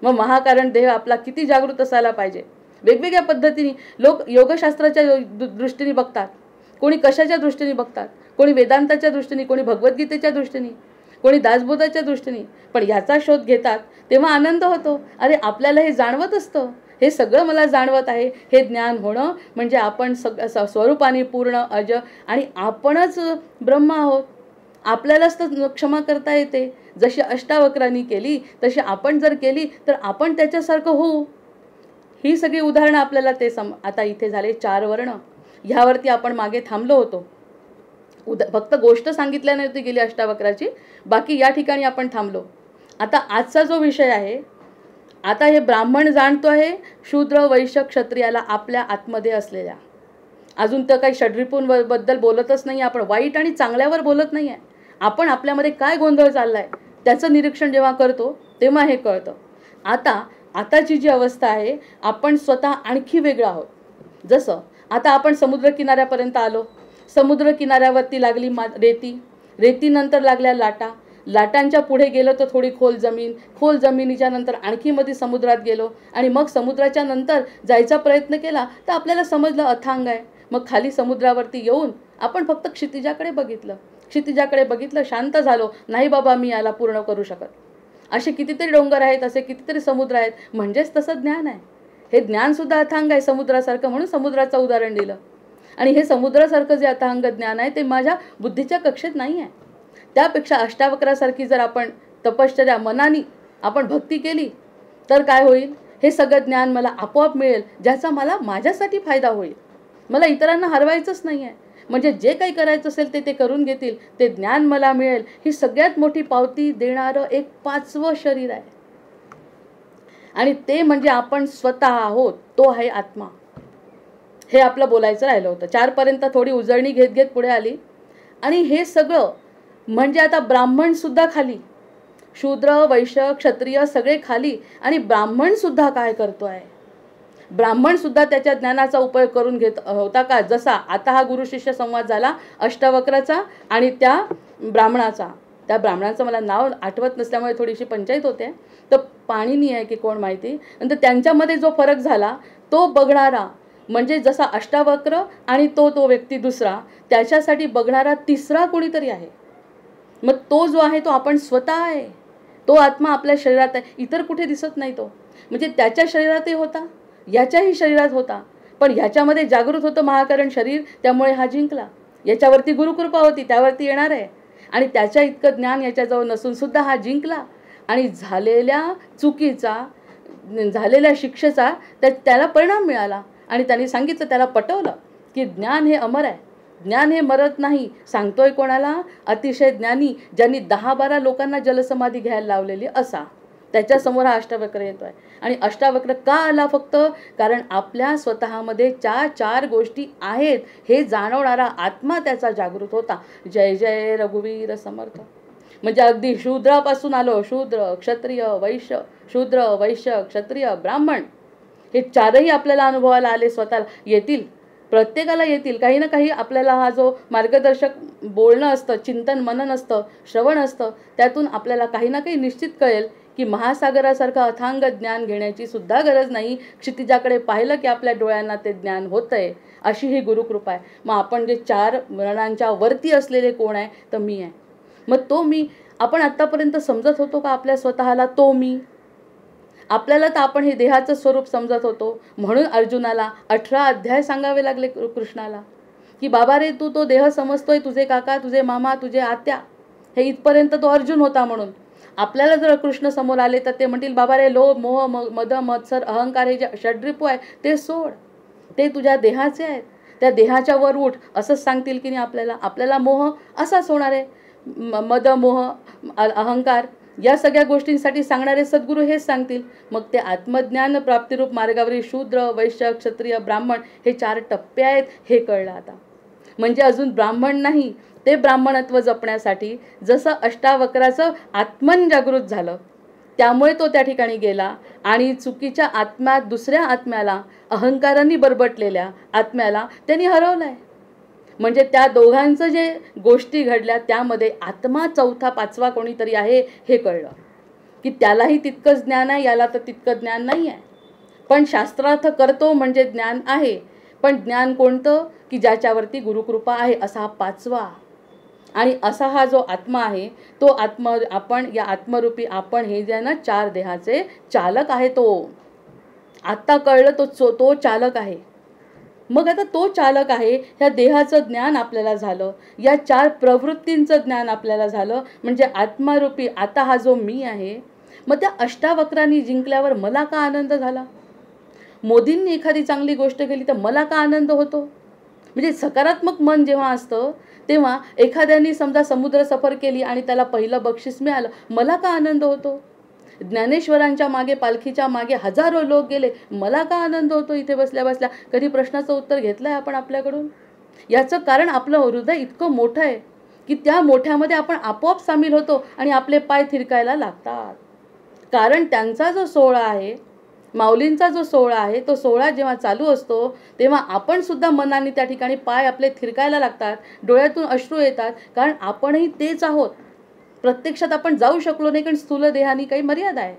मग महाकारण देह आपला किती जागृत असायला पाहिजे. वेगवेगळ्या पद्धतीने लोक योगशास्त्राच्या दृष्टीने बघतात, कोणी कशाच्या दृष्टीने बघतात, कोणी वेदांताच्या दृष्टीने, कोणी भगवद्गीतेच्या दृष्टीने, कोणी दासबोधाच्या दृष्टीने. पण ह्याचा शोध घेतात तेव्हा आनंद होतो. अरे आपल्याला हे जाणवत असतं, हे सगळं मला जाणवत आहे. हे ज्ञान होणं म्हणजे आपण स्वरूपाने पूर्ण अज आणि आपणच ब्रह्म आहोत. आपल्यालाच तर क्षमा करता येते. जशी अष्टावक्रांनी केली तशी आपण जर केली तर आपण त्याच्यासारखं होऊ. ही सगळी उदाहरणं आपल्याला आता इथे झाले 4 वर्ण. ह्यावरती आपण मागे थांबलो होतो. फक्त गोष्ट सांगितल्या नव्हती गेली अष्टावक्राची, बाकी या ठिकाणी आपण थांबलो. आता आजचा जो विषय आहे, आता हे ब्राह्मण जाणतो आहे शूद्र, वैश्य, क्षत्रियाला आपल्या आतमध्ये असलेल्या. अजून तर काही षड्रिपूंबद्दल बोलतच नाही आपण, वाईट आणि चांगल्यावर बोलत नाही आहे. आपण आपल्यामध्ये काय गोंधळ चाललाय त्याचं निरीक्षण जेव्हा करतो तेव्हा हे कळतं. आताची जी अवस्था आहे, आपण स्वतः आणखी वेगळं आहोत. जसं आता आपण समुद्र किनाऱ्यापर्यंत आलो, समुद्र किनाऱ्यावरती लागली रेतीनंतर लागल्या लाटांच्या पुढे गेलो तर थोडी खोल जमिनीच्या नंतर आणखी मध्ये समुद्रात गेलो आणि मग समुद्राच्या नंतर जायचा प्रयत्न केला तर आपल्याला समजलं अथांग आहे. मग खाली समुद्रावरती येऊन आपण फक्त क्षितिजाकडे बघितलं, शांत झालो. नाही बाबा मी याला पूर्ण करू शकत. असे कितीतरी डोंगर आहेत, असे कितीतरी समुद्र आहेत. म्हणजेच तसं ज्ञान आहे. हे ज्ञान सुद्धा अथांग आहे समुद्रासारखं, म्हणून समुद्राचं उदाहरण दिलं. आणि हे समुद्रासारखं जे अथांग ज्ञान आहे ते माझ्या बुद्धीच्या कक्षेत नाही आहे. त्यापेक्षा अष्टावक्रासारखी जर आपण तपश्चर्या मनाने आपण भक्ती केली तर काय होईल, हे सगळं ज्ञान मला आपोआप मिळेल, ज्याचा मला माझ्यासाठी फायदा होईल. मला इतरांना हरवायचंच नाही आहे. म्हणजे जे काही करायचं असेल ते करून घेतील, ते ज्ञान मला मिळेल. ही सगळ्यात मोठी पावती देणारं एक 5वं शरीर आहे आणि ते म्हणजे आपण स्वतः आहोत, तो आहे आत्मा. हे आपलं बोलायचं राहिलं होतं. 4 पर्यंत थोडी उजळणी घेत पुढे आली. आणि हे सगळं म्हणजे आता ब्राह्मण सुद्धा खाली, शूद्र वैश्य क्षत्रिय सगळे खाली, आणि ब्राह्मण सुद्धा काय करतोय? ब्राह्मण सुद्धा त्याच्या ज्ञानाचा उपयोग करून घेत होता का? जसा आता हा गुरु शिष्य संवाद झाला अष्टावक्राचा आणि त्या ब्राह्मणाचा. त्या ब्राह्मणाचं मला नाव आठवत नसल्यामुळे थोडीशी पंचायत होते. तर पाणिनी आहे की कोण माहिती. नंतर त्यांच्यामध्ये जो फरक झाला तो बघणारा, म्हणजे जसा अष्टावक्र आणि तो व्यक्ती दुसरा, त्याच्यासाठी बघणारा तिसरा कोणीतरी आहे. मग तो जो आहे तो आपण स्वतः आहे. तो आत्मा आपल्या शरीरात आहे, इतर कुठे दिसत नाही तो. म्हणजे त्याच्या शरीरातही होता, याच्याही शरीरात होता, पण ह्याच्यामध्ये जागृत होतं महाकरण शरीर, त्यामुळे हा जिंकला. याच्यावरती गुरुकृपा होती, त्यावरती येणार आहे. आणि त्याच्या इतकं ज्ञान याच्याजवळ नसून सुद्धा हा जिंकला. आणि झालेल्या चुकीचा, झालेल्या शिक्षेचा त्याला परिणाम मिळाला. आणि त्यांनी सांगितलं, त्याला पटवलं की ज्ञान हे अमर आहे, ज्ञान हे मरत नाही. सांगतोय कोणाला? अतिशय ज्ञानी, ज्यांनी 10-12 लोकांना जलसमाधी घ्यायला लावलेली असा. त्याच्यासमोर हा अष्टावक्र येतोय. आणि अष्टावक्र का आला? फक्त कारण आपल्या स्वतःमध्ये चार गोष्टी आहेत हे जाणवणारा आत्मा त्याचा जागृत होता. जय जय रघुवीर समर्थ. म्हणजे अगदी शूद्रापासून आलो, शूद्र क्षत्रिय वैश्य, शूद्र वैश्य क्षत्रिय ब्राह्मण, हे चारही आपल्याला अनुभवाला आले, स्वतःला येतील, प्रत्येकाला येतील. काही ना काही आपल्याला हा जो मार्गदर्शक बोलणं असतं, चिंतन मनन असतं, श्रवण असतं, त्यातून आपल्याला काही ना काही निश्चित कळेल की महासागरासारखं अथांग ज्ञान घेण्याची सुद्धा गरज नाही. क्षितिजाकडे पाहिलं की आपल्या डोळ्यांना ते ज्ञान होतंय, अशी ही गुरुकृपा आहे. मग आपण जे 4 वर्णांच्या वरती असलेले कोण आहे? तर मी आहे. मग तो मी आपण आत्तापर्यंत समजत होतो का आपल्या स्वतःला तो मी? आपल्याला तर आपण हे देहाचं स्वरूप समजत होतो. म्हणून अर्जुनाला 18 अध्याय सांगावे लागले कृष्णाला की बाबा रे, तू तो देह समजतोय, तुझे काका, तुझे मामा, तुझे आत्या, हे इथपर्यंत तो अर्जुन होता. म्हणून आपल्याला जर कृष्ण समोर आले तर ते म्हणतील, बाबा रे, लोभ मोह मद मत्सर अहंकार हे जे षड्रिपू आहे ते सोड, ते तुझ्या देहाचे आहेत, त्या देहाच्या वर उठ, असंच सांगतील की नाही आपल्याला मोह असाच होणार आहे. मद मोह अहंकार या सगळ्या गोष्टींसाठी सांगणारे सद्गुरू हेच सांगतील. मग ते आत्मज्ञान प्राप्तिरूप मार्गावरील शूद्र वैश्य क्षत्रिय ब्राह्मण हे 4 टप्पे आहेत हे कळलं आता. म्हणजे अजून ब्राह्मण नाही, ते ब्राह्मणत्व जपण्यासाठी जसं अष्टावक्राचं आत्मन जागृत झालं, त्यामुळे तो त्या ठिकाणी गेला आणि चुकीच्या आत्म्यात दुसऱ्या आत्म्याला, अहंकारांनी बरबटलेल्या आत्म्याला त्यांनी हरवलंय. म्हणजे त्या दोघांचं जे गोष्टी घडल्या त्यामध्ये आत्मा चौथा 5वा कोणीतरी आहे हे कळलं की त्यालाही तितकंच ज्ञान आहे, याला तर तितकं ज्ञान नाही आहे. पण शास्त्रार्थ करतो म्हणजे ज्ञान आहे, पण ज्ञान कोणतं? की ज्याच्यावरती गुरुकृपा आहे, असा हा 5वा. आणि असा हा जो आत्मा आहे तो आपण या आत्मरूपी आपण हे जे ना 4 देहाचे चालक आहे. तो आत्ता कळलं, तो चालक आहे. मग आता तो चालक आहे, ह्या देहाचं ज्ञान आपल्याला झालं, या 4 प्रवृत्तींचं ज्ञान आपल्याला झालं, म्हणजे आत्मारूपी आता हा जो मी आहे. मग त्या अष्टावक्रांनी जिंकल्यावर मला का आनंद झाला? मोदींनी एखादी चांगली गोष्ट केली तर मला का आनंद होतो? म्हणजे सकारात्मक मन जेव्हा असतं तेव्हा एखाद्याने समजा समुद्र सफर केली आणि त्याला पहिलं बक्षीस मिळालं, मला का आनंद होतो? ज्ञानेश्वरांच्या मागे, पालखीच्या मागे हजारो लोक गेले, मला का आनंद होतो इथे बसल्या बसल्या? कधी प्रश्नाचं उत्तर घेतलंय आपण आपल्याकडून? याचं कारण आपलं हृदय इतकं मोठं आहे की त्या मोठ्यामध्ये आपण आपोआप सामील होतो आणि आपले पाय थिरकायला लागतात. कारण त्यांचा जो सोहळा आहे, माऊलींचा जो सोहळा आहे, तो सोहळा जेव्हा चालू असतो तेव्हा आपण सुद्धा मनाने त्या ठिकाणी पाय आपले थिरकायला लागतात, डोळ्यातून अश्रू येतात, कारण आपणही तेच आहोत. प्रत्यक्षात आपण जाऊ शकलो नाही, कारण स्थूल देहानी काही मर्यादा आहे.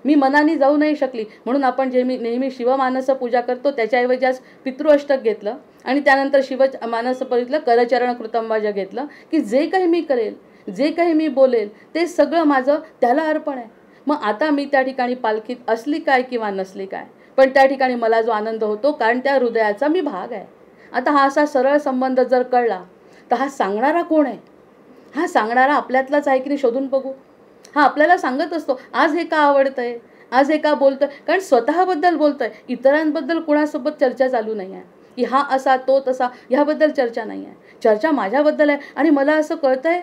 मी मनाने जाऊ नाही शकली, म्हणून आपण नेहमी शिवमानस पूजा करतो त्याच्याऐवजी आज पितृअष्टक घेतलं आणि त्यानंतर शिवमानस बघितलं, करचरण कृतंबाज घेतलं की जे काही मी करेल, जे काही मी बोलेल ते सगळं माझं त्याला अर्पण आहे. मग आता मी त्या ठिकाणी पालखीत असली काय किंवा नसली काय, पण त्या ठिकाणी मला जो आनंद होतो कारण त्या हृदयाचा मी भाग आहे. आता हा असा सरळ संबंध जर कळला तर हा सांगणारा कोण आहे? हा सांगणारा आपल्यातलाच आहे की नाही शोधून बघू. हा आपल्याला सांगत असतो, आज हे का आवडतंय, आज हे का बोलतोय, कारण स्वतःबद्दल बोलतोय, इतरांबद्दल कुणासोबत चर्चा चालू नाही आहे की हा असा तो तसा, ह्याबद्दल चर्चा नाही आहे. चर्चा माझ्याबद्दल आहे. आणि मला असं कळतंय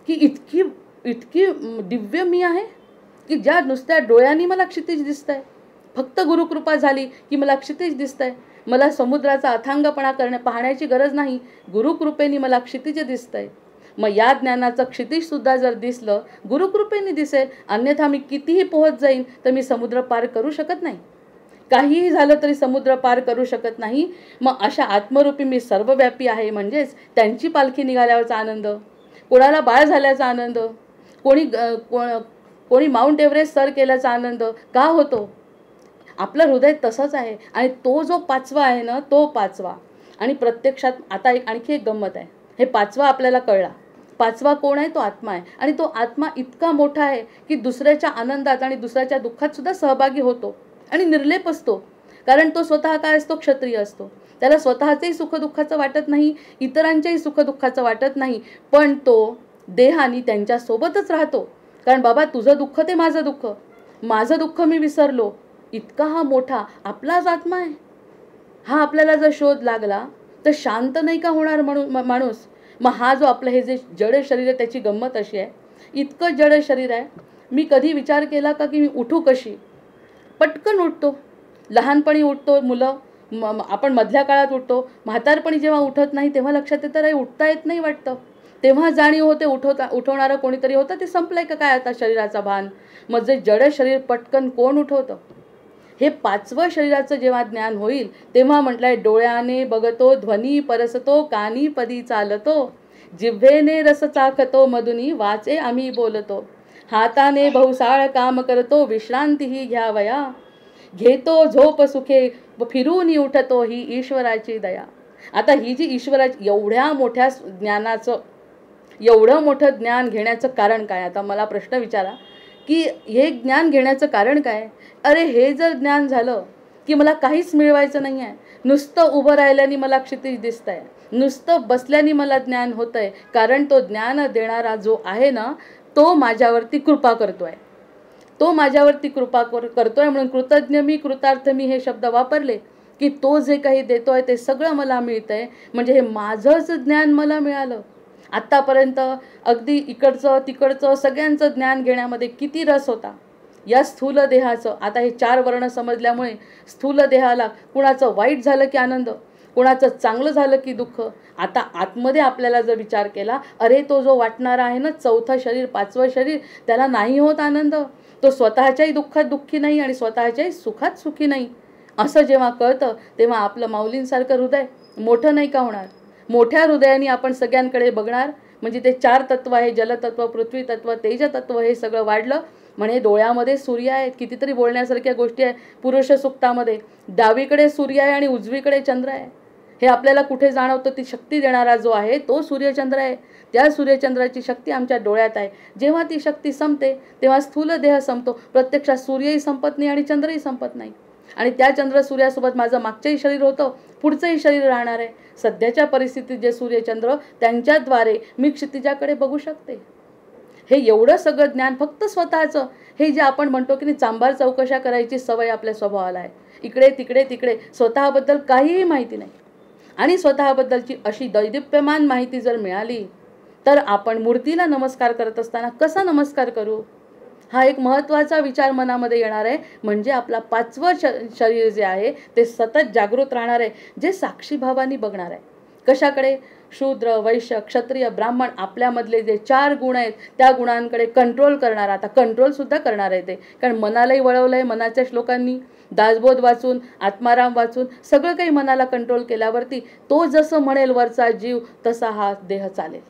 की इतकी दिव्य मी आहे की ज्या नुसत्या डोळ्यांनी मला क्षितिज दिसतंय. फक्त गुरुकृपा झाली की मला क्षितिज दिसतंय. मला समुद्राचा अथांगपणा पाहण्याची गरज नाही, गुरुकृपेने मला क्षितिज दिसतंय. मग या ज्ञानाचं क्षितिजसुद्धा जर दिसलं गुरुकृपेने दिसेल, अन्यथा मी कितीही पोहत जाईन तर मी समुद्र पार करू शकत नाही. काहीही झालं तरी समुद्र पार करू शकत नाही. मग अशा आत्मरूपी मी सर्वव्यापी आहे, म्हणजेच त्यांची पालखी निघाल्यावरचा आनंद, कोणाला बाळ झाल्याचा आनंद, कोणी माउंट एव्हरेस्ट सर केल्याचा आनंद का होतो. आपलं हृदय तसंच आहे. आणि तो जो पाचवा आहे ना, तो पाचवा. आणि प्रत्यक्षात आता आणखी एक गंमत आहे. हे पाचवा आपल्याला कळला. पाचवा कोण आहे? तो आत्मा आहे. आणि तो आत्मा इतका मोठा आहे की दुसऱ्याच्या आनंदात आणि दुसऱ्याच्या दुःखात सुद्धा सहभागी होतो आणि निर्लेप असतो. कारण तो स्वतः काय असतो? क्षत्रिय असतो. त्याला स्वतःचंही सुखदुःखाचं वाटत नाही, इतरांच्याही सुखदुःखाचं वाटत नाही, पण तो देहानी त्यांच्यासोबतच राहतो. कारण बाबा तुझं दुःख ते माझं दुःख, माझं दुःख मी विसरलो. इतका हा मोठा आपलाच आत्मा आहे. हा आपल्याला जर शोध लागला तर शांत नाही का होणार माणूस. मग हा जो आपलं हे जे जड शरीर आहे त्याची गंमत अशी आहे, इतकं जड शरीर आहे. मी कधी विचार केला का की मी उठू कशी? पटकन उठतो. लहानपणी उठतो मुलं, आपण मधल्या काळात उठतो. म्हातारपणी जेव्हा उठत नाही तेव्हा लक्षात येतं रे उठता येत नाही वाटतं. तेव्हा जाणीव होते उठवणारं कोणीतरी होतं, ते संपलंय का काय आता शरीराचा भान. मग जे जड शरीर पटकन कोण उठवतं? हे पाचवं शरीराचं जेव्हा ज्ञान होईल तेव्हा म्हटलंय, डोळ्याने बघतो ध्वनी परसतो, कानी पदी चालतो, जिव्हेने रस चाखतो, मधुनी वाचे आम्ही बोलतो, हाताने बहुसाळ काम करतो, विश्रांतीही घ्यावया, घेतो झोप सुखे व फिरून उठतो, ही ईश्वराची दया. आता ही जी ईश्वराची एवढ्या मोठ्या ज्ञानाचं, एवढं मोठं ज्ञान घेण्याचं कारण काय? आता मला प्रश्न विचारा की हे ज्ञान घेण्याचं कारण काय? अरे हे जर ज्ञान झालं की मला काहीच मिळवायचं नाही आहे, नुसतं उभं राहिल्याने मला क्षितिज दिसत आहे, नुसतं बसल्याने मला ज्ञान होतं आहे, कारण तो ज्ञान देणारा जो आहे ना तो माझ्यावरती कृपा करतोय. तो माझ्यावरती कृपा करतोय म्हणून कृतज्ञ मी, कृतार्थ मी हे शब्द वापरले की तो जे काही देतोय ते सगळं मला मिळतंय. म्हणजे हे माझंच ज्ञान मला मिळालं. आत्तापर्यंत अगदी इकडचं तिकडचं सगळ्यांचं ज्ञान घेण्यामध्ये किती रस होता या स्थूल देहाचं. आता हे 4 वर्ण समजल्यामुळे स्थूल देहाला कुणाचं वाईट झालं की आनंद, कुणाचं चांगलं झालं की दुःख. आता आतमध्ये आपल्याला जर विचार केला, अरे तो जो वाटणारा आहे ना चौथं शरीर, 5वं शरीर, त्याला नाही होत आनंद, तो स्वतःच्याही दुःखात दुःखी नाही आणि स्वतःच्याही सुखात सुखी नाही. असं जेव्हा कळतं तेव्हा आपलं माऊलींसारखं हृदय मोठं नाही का होणार. मोठ्या हृदयाने आपण सगळ्यांकडे बघणार. म्हणजे ते 4 तत्व आहे, जलतत्व, पृथ्वी तत्व, तेज तत्व, हे सगळं वाढलं. म्हणे डोळ्यामध्ये सूर्य आहेत. कितीतरी बोलण्यासारख्या गोष्टी आहे पुरुष सुक्तामध्ये. डावीकडे सूर्य आहे आणि उजवीकडे चंद्र आहे. हे आपल्याला कुठे जाणवतं? ती शक्ती देणारा जो आहे तो सूर्यचंद्र आहे. त्या सूर्यचंद्राची शक्ती आमच्या डोळ्यात आहे. जेव्हा ती शक्ती संपते तेव्हा स्थूल देह संपतो. प्रत्यक्षात सूर्यही संपत नाही आणि चंद्रही संपत नाही. आणि त्या चंद्र सूर्यासोबत माझं मागचंही शरीर होतं, पुढचंही शरीर राहणार आहे. सध्याच्या परिस्थितीत जे सूर्यचंद्र त्यांच्याद्वारे मी क्षितिजाकडे बघू शकते. हे एवढं सगळं ज्ञान फक्त स्वतःचं, हे जे आपण म्हणतो की नाही चांभार चौकशा करायची सवय आपल्या स्वभावाला आहे, इकडे तिकडे तिकडे, स्वतःबद्दल काहीही माहिती नाही. आणि स्वतःबद्दलची अशी दैदिप्यमान माहिती जर मिळाली तर आपण मूर्तीला नमस्कार करत असताना कसा नमस्कार करू, हा एक महत्त्वाचा विचार मनामध्ये येणार आहे. म्हणजे आपला 5वं शरीर जे आहे ते सतत जागृत राहणार आहे, जे साक्षीभावानी बघणार आहे. कशाकडे? शूद्र, वैश्य, क्षत्रिय, ब्राह्मण, आपल्यामधले जे 4 गुण आहेत त्या गुणांकडे कंट्रोल करणार. आता कंट्रोलसुद्धा करणार आहे ते, कारण मनालाही वळवलं आहे मनाच्या श्लोकांनी. दासबोध वाचून, आत्माराम वाचून सगळं काही मनाला कंट्रोल केल्यावरती तो जसं म्हणेल वरचा जीव तसा हा देह चालेल.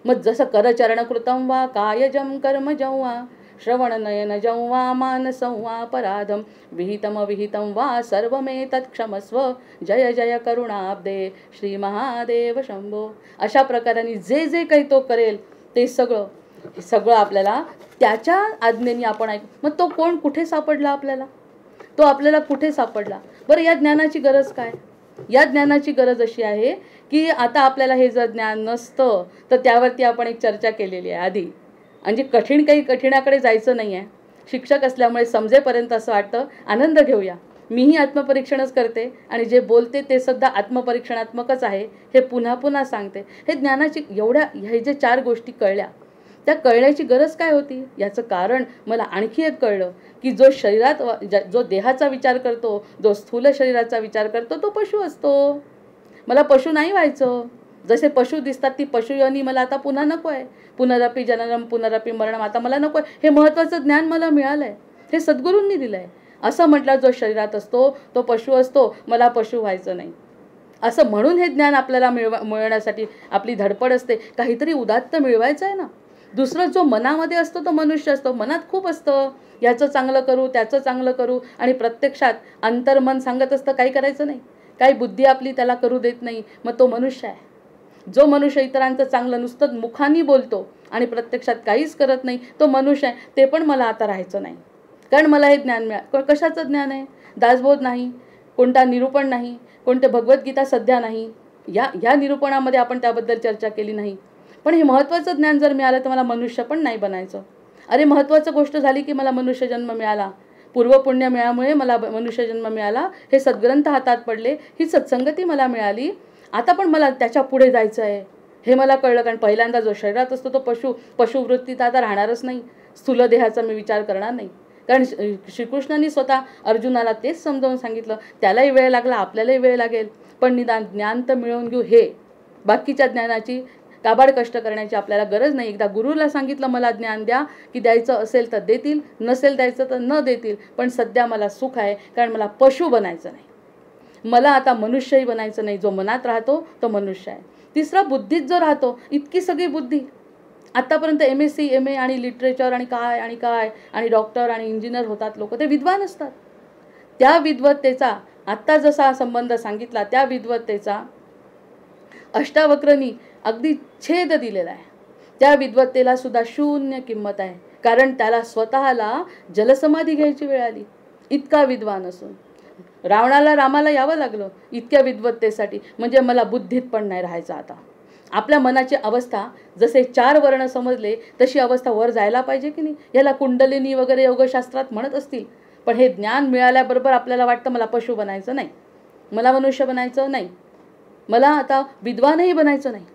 मग जसं करचरणकृतं वा कायजं कर्मजं वा श्रवणनयन जंवा मानसंवा पराधम विहितम विहितं वा सर्वमेतत् क्षमस्व जय जय करुणाब्दे श्री महादेव शंभो. अशा प्रकाराने जे जे काही तो करेल ते सगळं आपल्याला त्याच्या आज्ञेने आपण ऐक. मग तो कोण कुठे सापडला आपल्याला? तो आपल्याला कुठे सापडला? बरं, या ज्ञानाची गरज काय? या ज्ञानाची गरज अशी आहे की आता आपल्याला हे जर ज्ञान नसतं तर त्यावरती आपण एक चर्चा केलेली आहे आधी. म्हणजे काही कठीणाकडे जायचं नाही आहे. शिक्षक असल्यामुळे समजेपर्यंत असं वाटतं आनंद घेऊया. मीही आत्मपरीक्षणच करते आणि जे बोलते ते सुद्धा आत्मपरीक्षणात्मकच आहे, हे पुन्हा पुन्हा सांगते. हे ज्ञानाची हे जे 4 गोष्टी कळल्या, त्या कळण्याची गरज काय होती? याचं कारण मला आणखी एक कळलं की जो जो देहाचा विचार करतो, जो स्थूल शरीराचा विचार करतो तो पशु असतो. मला पशु नाही व्हायचं. जसे पशु दिसतात ती पशुयोनी मला आता पुन्हा नको आहे. पुनरपी जननम पुनरपी मरणम आता मला नको आहे. हे महत्त्वाचं ज्ञान मला मिळालं आहे, हे सद्गुरूंनी दिलं आहे. असं म्हटलं जो शरीरात असतो तो पशु असतो, मला पशु व्हायचं नाही असं म्हणून हे ज्ञान आपल्याला मिळवण्यासाठी आपली धडपड असते. काहीतरी उदात्त मिळवायचं आहे ना. दुसरं जो मनामध्ये असतो तो मनुष्य असतो. मनात खूप असतं, याचं चांगलं करू त्याचं चांगलं करू, आणि प्रत्यक्षात अंतर्मन सांगत असतं काही करायचं नाही, काही बुद्धी आपली त्याला करू देत नाही. मग तो मनुष्य आहे. जो मनुष्य इतरांचं चांगलं नुसतं मुखांनी बोलतो आणि प्रत्यक्षात काहीच करत नाही तो मनुष्य आहे. ते पण मला आता राहायचं नाही, कारण मला हे ज्ञान कशाचं ज्ञान आहे? दासबोध नाही, कोणता निरूपण नाही, कोणते भगवद्गीता सध्या नाही. या निरूपणामध्ये आपण त्याबद्दल चर्चा केली नाही. पण हे महत्त्वाचं ज्ञान जर मिळालं तर मला मनुष्य पण नाही बनायचं. अरे महत्त्वाचं गोष्ट झाली की मला मनुष्य जन्म मिळाला, पूर्वपुण्य मिळाल्यामुळे मला मनुष्य जन्म मिळाला, हे सद्ग्रंथ हातात पडले, ही सत्संगती मला मिळाली. आता पण मला त्याच्या पुढे जायचं आहे हे मला कळलं. कारण पहिल्यांदा जो शरीरात असतो तो पशुवृत्तीत आता राहणारच नाही. स्थूल देहाचा मी विचार करणार नाही. कारण श्रीकृष्णांनी स्वतः अर्जुनाला तेच समजावून सांगितलं. त्यालाही वेळ लागला, आपल्यालाही वेळ लागेल, पण निदान ज्ञान तर मिळवून घेऊ. हे बाकीच्या ज्ञानाची काबाड कष्ट करण्याची आपल्याला गरज नाही. एकदा गुरुला सांगितलं मला ज्ञान द्या, की द्यायचं असेल तर देतील, नसेल द्यायचं तर न देतील, पण सध्या मला सुख आहे, कारण मला पशु बनायचं नाही, मला आता मनुष्यही बनायचं नाही. जो मनात राहतो तो मनुष्य आहे. तिसरा बुद्धीत जो राहतो, इतकी सगळी बुद्धी आतापर्यंत MSc MA आणि लिटरेचर आणि काय आणि डॉक्टर आणि इंजिनियर होतात लोक, ते विद्वान असतात. त्या विद्वत्तेचा आत्ता जसा संबंध सांगितला, त्या विद्वत्तेचा अष्टावक्रनी अगदी छेद दिलेला आहे. त्या विद्वत्तेला सुद्धा शून्य किंमत आहे, कारण त्याला स्वतःला जलसमाधी घ्यायची वेळ आली. इतका विद्वान असून रामाला यावं लागलं इतक्या विद्वत्तेसाठी. म्हणजे मला बुद्धीत पण नाही राहायचं आता. आपल्या मनाची अवस्था जसे 4 वर्ण समजले तशी अवस्था वर जायला पाहिजे की नाही. याला कुंडलिनी वगैरे योगशास्त्रात म्हणत असतील, पण हे ज्ञान मिळाल्याबरोबर आपल्याला वाटतं मला पशु बनायचं नाही, मला मनुष्य बनायचं नाही, मला आता विद्वानही बनायचं नाही.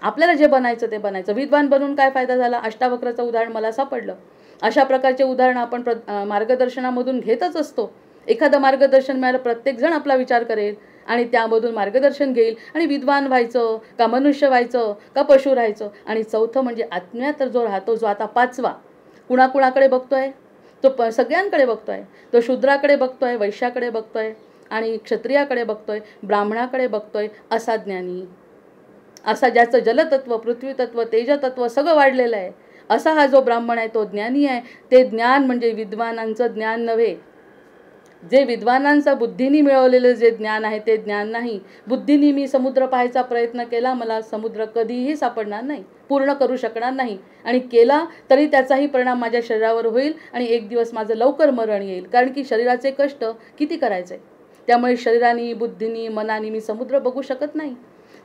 आपल्याला जे बनायचं ते बनायचं. विद्वान बनून काय फायदा झाला? अष्टावक्राचं उदाहरण मला सापडलं. अशा प्रकारचे उदाहरण आपण मार्गदर्शनामधून घेतच असतो. एखादं मार्गदर्शन मिळालं, प्रत्येकजण आपला विचार करेल आणि त्यामधून मार्गदर्शन घेईल. आणि विद्वान व्हायचं का मनुष्य व्हायचं का पशु राहायचं? आणि चौथं म्हणजे आत्म्यात जो राहतो, जो आता 5वा, कुणाकुणाकडे बघतोय? तो सगळ्यांकडे बघतोय. तो शूद्राकडे बघतोय, वैश्याकडे बघतोय आणि क्षत्रियाकडे बघतोय, ब्राह्मणाकडे बघतोय. असा ज्ञानी, असा ज्याचं जलतत्व, पृथ्वीतत्व, तेजतत्व सगळं वाढलेलं आहे, असा हा जो ब्राह्मण आहे तो ज्ञानी आहे. ते ज्ञान म्हणजे विद्वानांचं ज्ञान नव्हे. जे विद्वानांचा बुद्धीनी मिळवलेलं जे ज्ञान आहे ते ज्ञान नाही. बुद्धीनी मी समुद्र पाहायचा प्रयत्न केला, मला समुद्र कधीही सापडणार नाही, पूर्ण करू शकणार नाही. आणि केला तरी त्याचाही परिणाम माझ्या शरीरावर होईल आणि एक दिवस माझं लवकर मरण येईल. कारण की शरीराचे कष्ट किती करायचे. त्यामुळे शरीराने, बुद्धीनी, मनाने मी समुद्र बघू शकत नाही.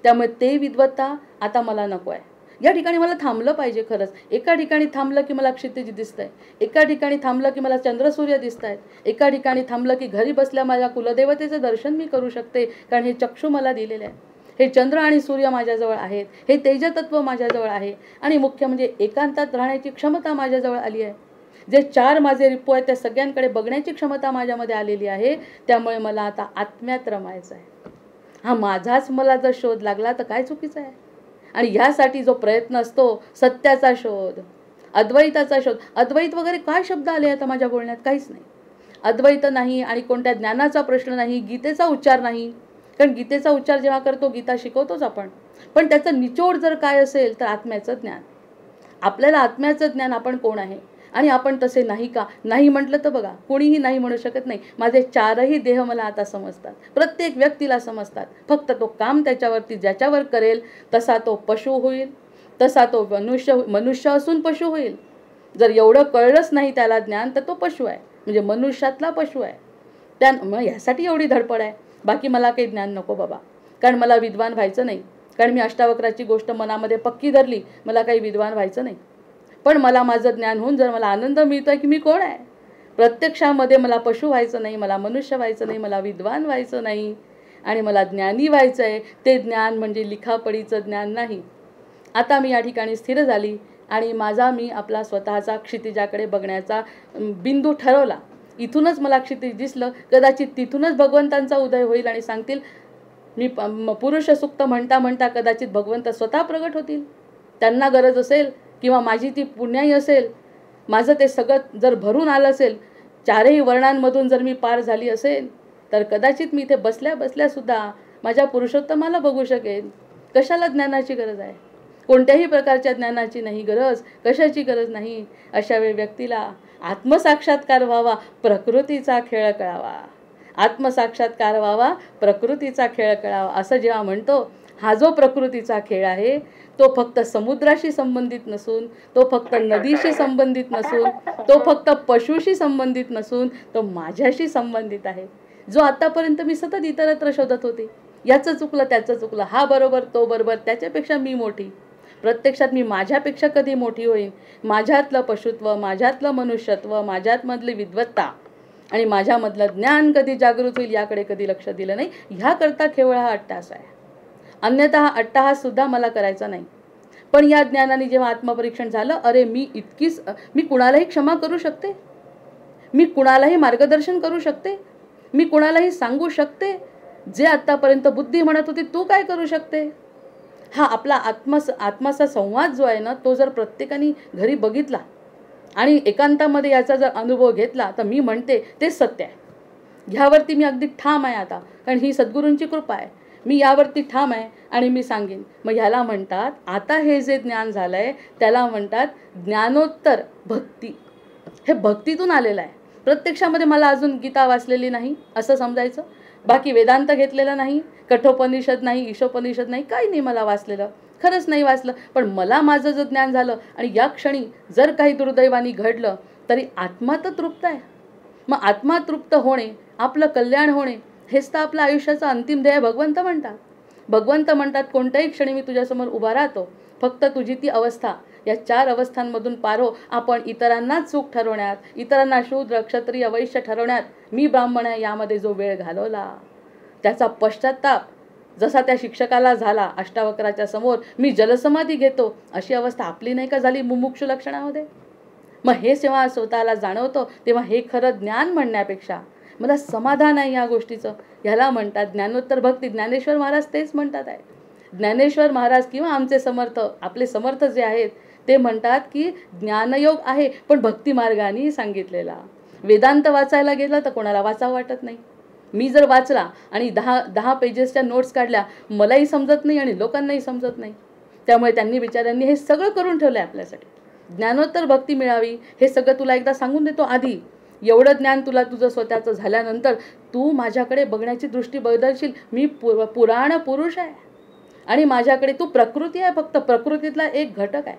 त्यामुळे ते विद्वत्ता आता मला नको आहे. या ठिकाणी मला थांबलं पाहिजे खरंच. एका ठिकाणी थांबलं की मला क्षितिज दिसतंय, एका ठिकाणी थांबलं की मला चंद्रसूर्य दिसत आहेत, एका ठिकाणी थांबलं की घरी बसल्या माझ्या कुलदेवतेचं दर्शन मी करू शकते, कारण हे चक्षु मला दिलेले आहे. हे चंद्र आणि सूर्य माझ्याजवळ आहेत, हे तेजतत्व माझ्याजवळ आहे, आणि मुख्य म्हणजे एकांतात राहण्याची क्षमता माझ्याजवळ आली आहे. जे 4 माझे रिपू आहेत त्या सगळ्यांकडे बघण्याची क्षमता माझ्यामध्ये आलेली आहे. त्यामुळे मला आता आत्म्यात रमायचं आहे. हा माझाच मला जर शोध लागला तर काय चुकीचं आहे? आणि ह्यासाठी जो प्रयत्न असतो, सत्याचा शोध, अद्वैताचा शोध. अद्वैत वगैरे काय शब्द आले आता माझ्या बोलण्यात? काहीच नाही. अद्वैत नाही आणि कोणत्या ज्ञानाचा प्रश्न नाही, गीतेचा उच्चार नाही. कारण गीतेचा उच्चार जेव्हा करतो, गीता शिकवतोच आपण, पण त्याचं निचोड जर काय असेल तर आत्म्याचं ज्ञान. आपल्याला आत्म्याचं ज्ञान आपण कोण आहे आणि आपण तसे नाही का? नाही म्हटलं तर बघा, कोणीही नाही म्हणू शकत नाही. माझे 4ही देह मला आता समजतात, प्रत्येक व्यक्तीला समजतात. फक्त तो काम त्याच्यावरती ज्याच्यावर करेल तसा तो पशु होईल, तसा तो मनुष्य असून पशु होईल. जर एवढं कळलंच नाही त्याला ज्ञान तर तो पशु आहे, म्हणजे मनुष्यातला पशु आहे. मग ह्यासाठी एवढी धडपड आहे. बाकी मला काही ज्ञान नको बाबा, कारण मला विद्वान व्हायचं नाही. कारण मी अष्टावक्राची गोष्ट मनामध्ये पक्की धरली, मला काही विद्वान व्हायचं नाही. पण मला माझं ज्ञान होऊन जर मला आनंद मिळतोय की मी कोण आहे, प्रत्यक्षामध्ये मला पशु व्हायचं नाही, मला मनुष्य व्हायचं नाही, मला विद्वान व्हायचं नाही, आणि मला ज्ञानी व्हायचं आहे. ते ज्ञान म्हणजे लिखापडीचं ज्ञान नाही. आता मी या ठिकाणी स्थिर झाली आणि मी आपला स्वतःचा क्षितिजाकडे बघण्याचा बिंदू ठरवला. इथूनच मला क्षितिज दिसलं, कदाचित तिथूनच भगवंतांचा उदय होईल आणि सांगतील मी पुरुष सुक्त म्हणता म्हणता कदाचित भगवंत स्वतः प्रगट होतील. त्यांना गरज असेल किंवा माझी ती पुण्याई असेल, माझं ते सगळं जर भरून आलं असेल, चारही वर्णांमधून जर मी पार झाली असेल, तर कदाचित मी इथे बसल्या बसल्यासुद्धा माझ्या पुरुषोत्तमाला बघू शकेन. कशाला ज्ञानाची गरज आहे? कोणत्याही प्रकारच्या ज्ञानाची नाही गरज, कशाची गरज नाही. अशा वेळी व्यक्तीला आत्मसाक्षात्कार व्हावा, प्रकृतीचा खेळ कळावा. आत्मसाक्षात्कार व्हावा, प्रकृतीचा खेळ कळावा असं जेव्हा म्हणतो, हा जो प्रकृतीचा खेळ आहे तो फक्त समुद्राशी संबंधित नसून, तो फक्त नदीशी संबंधित नसून, तो फक्त पशुशी संबंधित नसून, तो माझ्याशी संबंधित आहे. जो आतापर्यंत मी सतत इतरत्र शोधत होते, याचं चुकलं त्याचं चुकलं, हा बरोबर तो बरोबर, त्याच्यापेक्षा मी मोठी. प्रत्यक्षात मी माझ्यापेक्षा कधी मोठी होईन? माझ्यातलं पशुत्व, माझ्यातलं मनुष्यत्व, माझ्यातमधली विद्वत्ता आणि माझ्यामधलं ज्ञान कधी जागृत होईल याकडे कधी लक्ष दिलं नाही. ह्याकरता केवळ हा अट्टहास आहे. अन्यथा हा अट्टहास सुद्धा मला करायचा नाही. पण या ज्ञानाने जेव्हा आत्मपरीक्षण झालं, अरे मी कुणालाही क्षमा करू शकते, मी कुणालाही मार्गदर्शन करू शकते, मी कुणालाही सांगू शकते जे आत्तापर्यंत बुद्धी म्हणत होती तू काय करू शकते. हा आपला आत्माचा संवाद जो आहे ना, तो जर प्रत्येकाने घरी बघितला आणि एकांतामध्ये याचा जर अनुभव घेतला, तर मी म्हणते ते सत्य आहे. ह्यावरती मी अगदी ठाम आहे आता, कारण ही सद्गुरूंची कृपा आहे. मी यावरती ठाम आहे आणि मी सांगेन. मग ह्याला म्हणतात, आता हे जे ज्ञान झालं आहे त्याला म्हणतात ज्ञानोत्तर भक्ती. हे भक्तीतून आलेलं आहे. प्रत्यक्षामध्ये मला अजून गीता वाचलेली नाही असं समजायचं, बाकी वेदांत घेतलेला नाही, कठोपनिषद नाही, ईशोपनिषद नाही, काही नाही मला वाचलेलं, खरंच नाही वाचलं. पण मला माझं जर ज्ञान झालं आणि या क्षणी जर काही दुर्दैवानी घडलं तरी आत्मा तर तृप्त आहे. मग आत्मा तृप्त होणे, आपलं कल्याण होणे, हेच तर आपलं आयुष्याचं अंतिम ध्येय भगवंत म्हणतात. भगवंत म्हणतात कोणत्याही क्षणी मी तुझ्यासमोर उभा राहतो, फक्त तुझी ती अवस्था, या 4 अवस्थांमधून पार हो. आपण इतरांना चूक ठरवण्यात, इतरांना शूद्र क्षत्रिय वैश्य ठरवण्यात, मी ब्राह्मण आहे यामध्ये जो वेळ घालवला, त्याचा पश्चाताप जसा त्या शिक्षकाला झाला अष्टावक्राच्या समोर, मी जलसमाधी घेतो, अशी अवस्था आपली नाही का झाली मुमुक्षु लक्षणामध्ये. मग हे जेव्हा स्वतःला जाणवतो तेव्हा हे खरं ज्ञान म्हणण्यापेक्षा मला समाधान आहे या गोष्टीचं. ह्याला म्हणतात ज्ञानोत्तर भक्ती. ज्ञानेश्वर महाराज तेच म्हणतात आहे. ज्ञानेश्वर महाराज किंवा आमचे समर्थ, आपले समर्थ जे आहेत ते म्हणतात की ज्ञानयोग आहे पण भक्ती मार्गाने सांगितलेला. वेदांत वाचायला गेलं तर कोणाला वाचावं वाटत नाही. मी जर वाचला आणि 10 पेजेसच्या नोट्स काढल्या, मलाही समजत नाही आणि लोकांनाही समजत नाही. त्यामुळे त्यांनी बिचाऱ्यांनी हे सगळं करून ठेवलं आहे आपल्यासाठी. ज्ञानोत्तर भक्ती मिळावी हे सगळं तुला एकदा सांगून देतो आधी. एवढं ज्ञान तुला तुझं स्वतःचं झाल्यानंतर तू माझ्याकडे बघण्याची दृष्टी बदलशील. मी पुराण पुरुष आहे आणि माझ्याकडे तू प्रकृती आहे, फक्त प्रकृतीतला एक घटक आहे.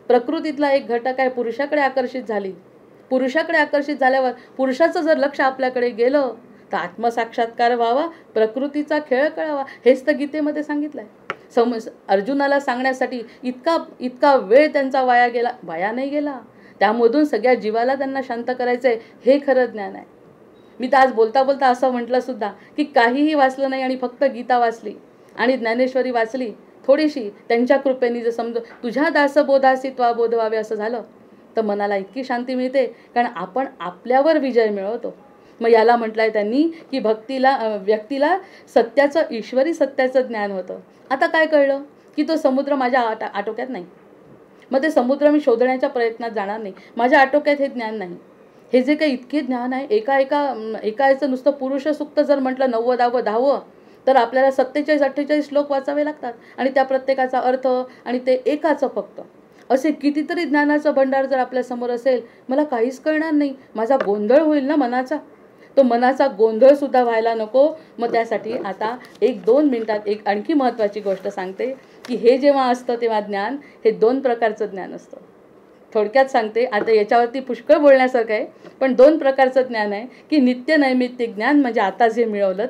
प्रकृतीतला एक घटक आहे. पुरुषाकडे आकर्षित झाली. पुरुषाकडे आकर्षित झाल्यावर पुरुषाचं जर लक्ष आपल्याकडे गेलं तर आत्मसाक्षात्कार व्हावा, प्रकृतीचा खेळ कळावा. हेच तर गीतेमध्ये सांगितलं आहे. अर्जुनाला सांगण्यासाठी इतका वेळ त्यांचा वाया नाही गेला. त्यामधून सगळ्या जीवाला त्यांना शांत करायचं आहे. हे खरं ज्ञान आहे. मी तर आज बोलता बोलता असं म्हटलं सुद्धा की काहीही वाचलं नाही आणि फक्त गीता वाचली आणि ज्ञानेश्वरी वाचली थोडीशी, त्यांच्या कृपेने जर समज तुझ्या दासबोधासी त्वा बोध व्हावे असं झालं तर मनाला इतकी शांती मिळते, कारण आपण आपल्यावर विजय मिळवतो. मग याला म्हटलंय त्यांनी की व्यक्तीला सत्याचं, ईश्वरी सत्याचं ज्ञान होतं. आता काय कळलं की तो समुद्र माझ्या आटोक्यात नाही. मग ते समुद्र मी शोधण्याच्या प्रयत्नात जाणार नाही. माझ्या आटोक्यात हे ज्ञान नाही. हे जे काही इतके ज्ञान आहे, एका याचं नुसतं पुरुष सुक्त जर म्हटलं 90 तर आपल्याला 47-48 श्लोक वाचावे लागतात आणि त्या प्रत्येकाचा अर्थ आणि ते एकाचं फक्त. असे कितीतरी ज्ञानाचं भंडार जर आपल्यासमोर असेल, मला काहीच कळणार नाही. माझा गोंधळ होईल ना मनाचा. तो मनाचा गोंधळ सुद्धा व्हायला नको. मग त्यासाठी आता 1-2 मिनिटात एक आणखी महत्त्वाची गोष्ट सांगते की हे जेव्हा असतं तेव्हा ज्ञान हे 2 प्रकारचं ज्ञान असतं. थोडक्यात सांगते, आता याच्यावरती पुष्कळ बोलण्यासारखं आहे, पण 2 प्रकारचं ज्ञान आहे की नित्य नैमित्तिक ज्ञान म्हणजे आता जे मिळवलं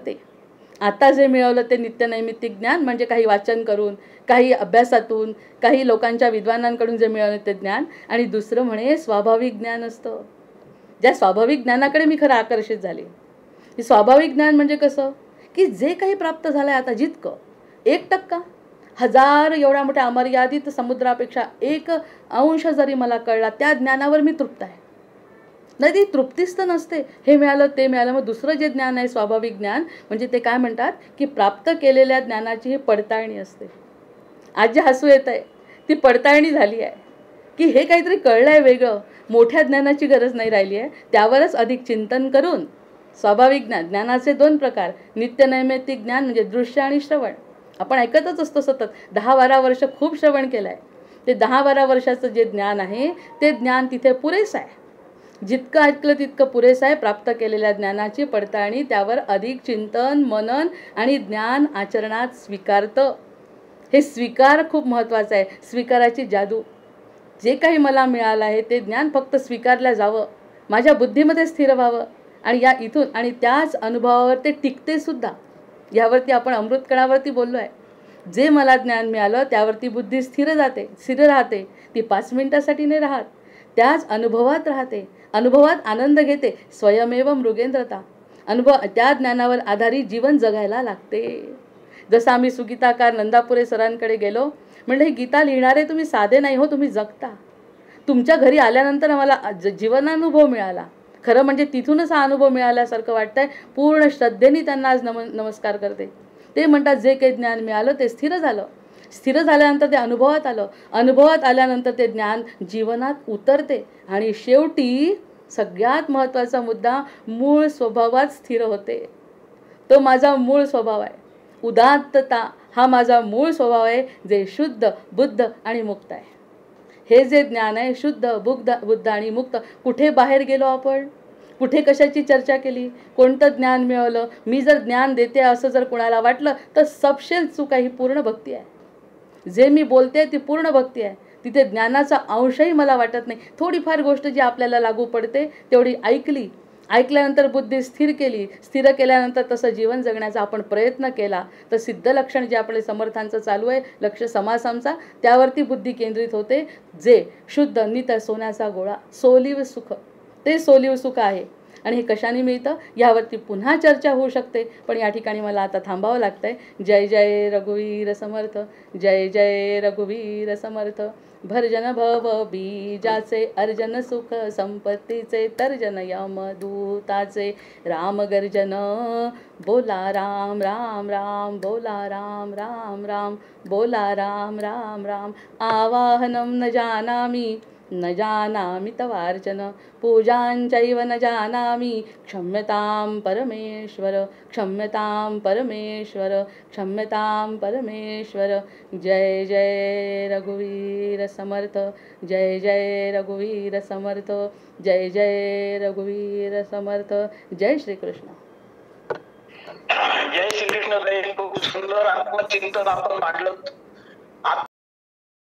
ते नित्य नैमित्तिक ज्ञान, म्हणजे काही वाचन करून, काही अभ्यासातून, काही लोकांच्या विद्वानांकडून जे मिळवलं ते ज्ञान. आणि दुसरं म्हणे स्वाभाविक ज्ञान असतं. ज्या स्वाभाविक ज्ञानाकडे मी खरं आकर्षित झाले. हे स्वाभाविक ज्ञान म्हणजे कसं की जे काही प्राप्त झालं आहे आता, जितकं 1% 1000 एवढ्या मोठ्या अमर्यादित समुद्रापेक्षा 1 अंश जरी मला कळला, त्या ज्ञानावर मी तृप्त आहे. नाही, ती तृप्तीच तर नसते. हे मिळालं ते मिळालं. मग दुसरं जे ज्ञान आहे स्वाभाविक ज्ञान, म्हणजे ते काय म्हणतात की प्राप्त केलेल्या ज्ञानाची ही पडताळणी असते. आज जे हसू येत आहे ती पडताळणी झाली आहे की हे काहीतरी कळलं आहे वेगळं. मोठ्या ज्ञानाची गरज नाही राहिली आहे. त्यावरच अधिक चिंतन करून स्वाभाविक ज्ञान, ज्ञानाचे 2 प्रकार, नित्यनैमित्तिक ज्ञान म्हणजे दृश्य आणि श्रवण. आपण ऐकतच असतो सतत. 10-12 वर्ष खूप श्रवण केलं आहे. ते 10-12 वर्षाचं जे ज्ञान आहे ते ज्ञान तिथे पुरेसं आहे. जितकं ऐकलं तितकं पुरेसं आहे. प्राप्त केलेल्या ज्ञानाची पडताळणी, त्यावर अधिक चिंतन, मनन आणि ज्ञान आचरणात स्वीकारतं. हे स्वीकार खूप महत्त्वाचं आहे. स्वीकाराची जादू. जे काही मला मिळालं आहे ते ज्ञान फक्त स्वीकारलं जावं, माझ्या बुद्धीमध्ये स्थिर व्हावं आणि या इथून आणि त्याच अनुभवावर ते टिकते सुद्धा. यावरती आपण अमृतकणावरती बोललो आहे. जे मला ज्ञान मिळालं त्यावरती बुद्धी स्थिर राहते. ती 5 मिनिटासाठी नाही राहत. त्याच अनुभवात राहते. अनुभवात आनंद घेते. स्वयमेव मृगेंद्रता. त्या ज्ञानावर आधारित जीवन जगायला लागते. जसं आम्ही सुगीताकार नंदापुरे सरांकडे गेलो. म्हणलं, हे गीता लिहिणारे तुम्ही साधे नाही हो, तुम्ही जगता. तुमच्या घरी आल्यानंतर आम्हाला जीवनानुभव मिळाला. खरं म्हणजे तिथूनच हा अनुभव मिळाल्यासारखं वाटतंय. पूर्ण श्रद्धेने त्यांना आज नमस्कार करते. ते म्हणतात जे काही ज्ञान मिळालं ते स्थिर झालं. स्थिर झाल्यानंतर ते अनुभवात आलं. अनुभवात आल्यानंतर ते ज्ञान जीवनात उतरते आणि शेवटी सगळ्यात महत्त्वाचा मुद्दा, मूळ स्वभावात स्थिर होते. तो माझा मूळ स्वभाव आहे. उदात्तता हा माझा मूळ स्वभाव आहे, जे शुद्ध, बुद्ध आणि मुक्त आहे. हे जे ज्ञान आहे शुद्ध, बुद्ध आणि मुक्त. कुठे बाहेर गेलो आपण, कुठे कशाची चर्चा केली, कोणतं ज्ञान मिळवलं, मी जर ज्ञान देते असं जर कुणाला वाटलं तर सबशेल चूक आहे. ही पूर्ण भक्ती आहे. जे मी बोलते ती पूर्ण भक्ती आहे. तिथे ज्ञानाचा अंशही मला वाटत नाही. थोडीफार गोष्ट जी आपल्याला लागू पडते तेवढी ऐकल्यानंतर बुद्धी स्थिर केली. स्थिर केल्यानंतर तसं जीवन जगण्याचा आपण प्रयत्न केला तर सिद्ध लक्षण जे आपले समर्थांचं चालू आहे, लक्ष समासांचा, त्यावरती बुद्धी केंद्रित होते. जे शुद्ध नित सोन्याचा गोळा, सोलिव सुख, ते सोलिव सुख आहे. आणि हे कशाने मिळतं यावरती पुन्हा चर्चा होऊ शकते, पण या ठिकाणी मला आता थांबावं लागतंय. जय जय रघुवीर समर्थ. जय जय रघुवीर समर्थ. भर्जन भव बीजाचे, अर्जन सुख संपत्तीचे, तर्जन यमदूताचे, राम गर्जन बोला राम राम राम, बोला राम राम राम, बोला राम राम राम. आवाहनं न जानामि तवार्चन, पूजांचैव न जानामि, क्षम्यतां परमेश्वर, क्षम्यतां परमेश्वर, क्षम्यतां परमेश्वर. जय जय रघुवीर समर्थ. जय जय रघुवीर समर्थ. जय जय रघुवीर समर्थ. जय श्रीकृष्ण. जय श्रीकृष्ण. खूप सुंदर आत्मचिंतन आपण मांडलं.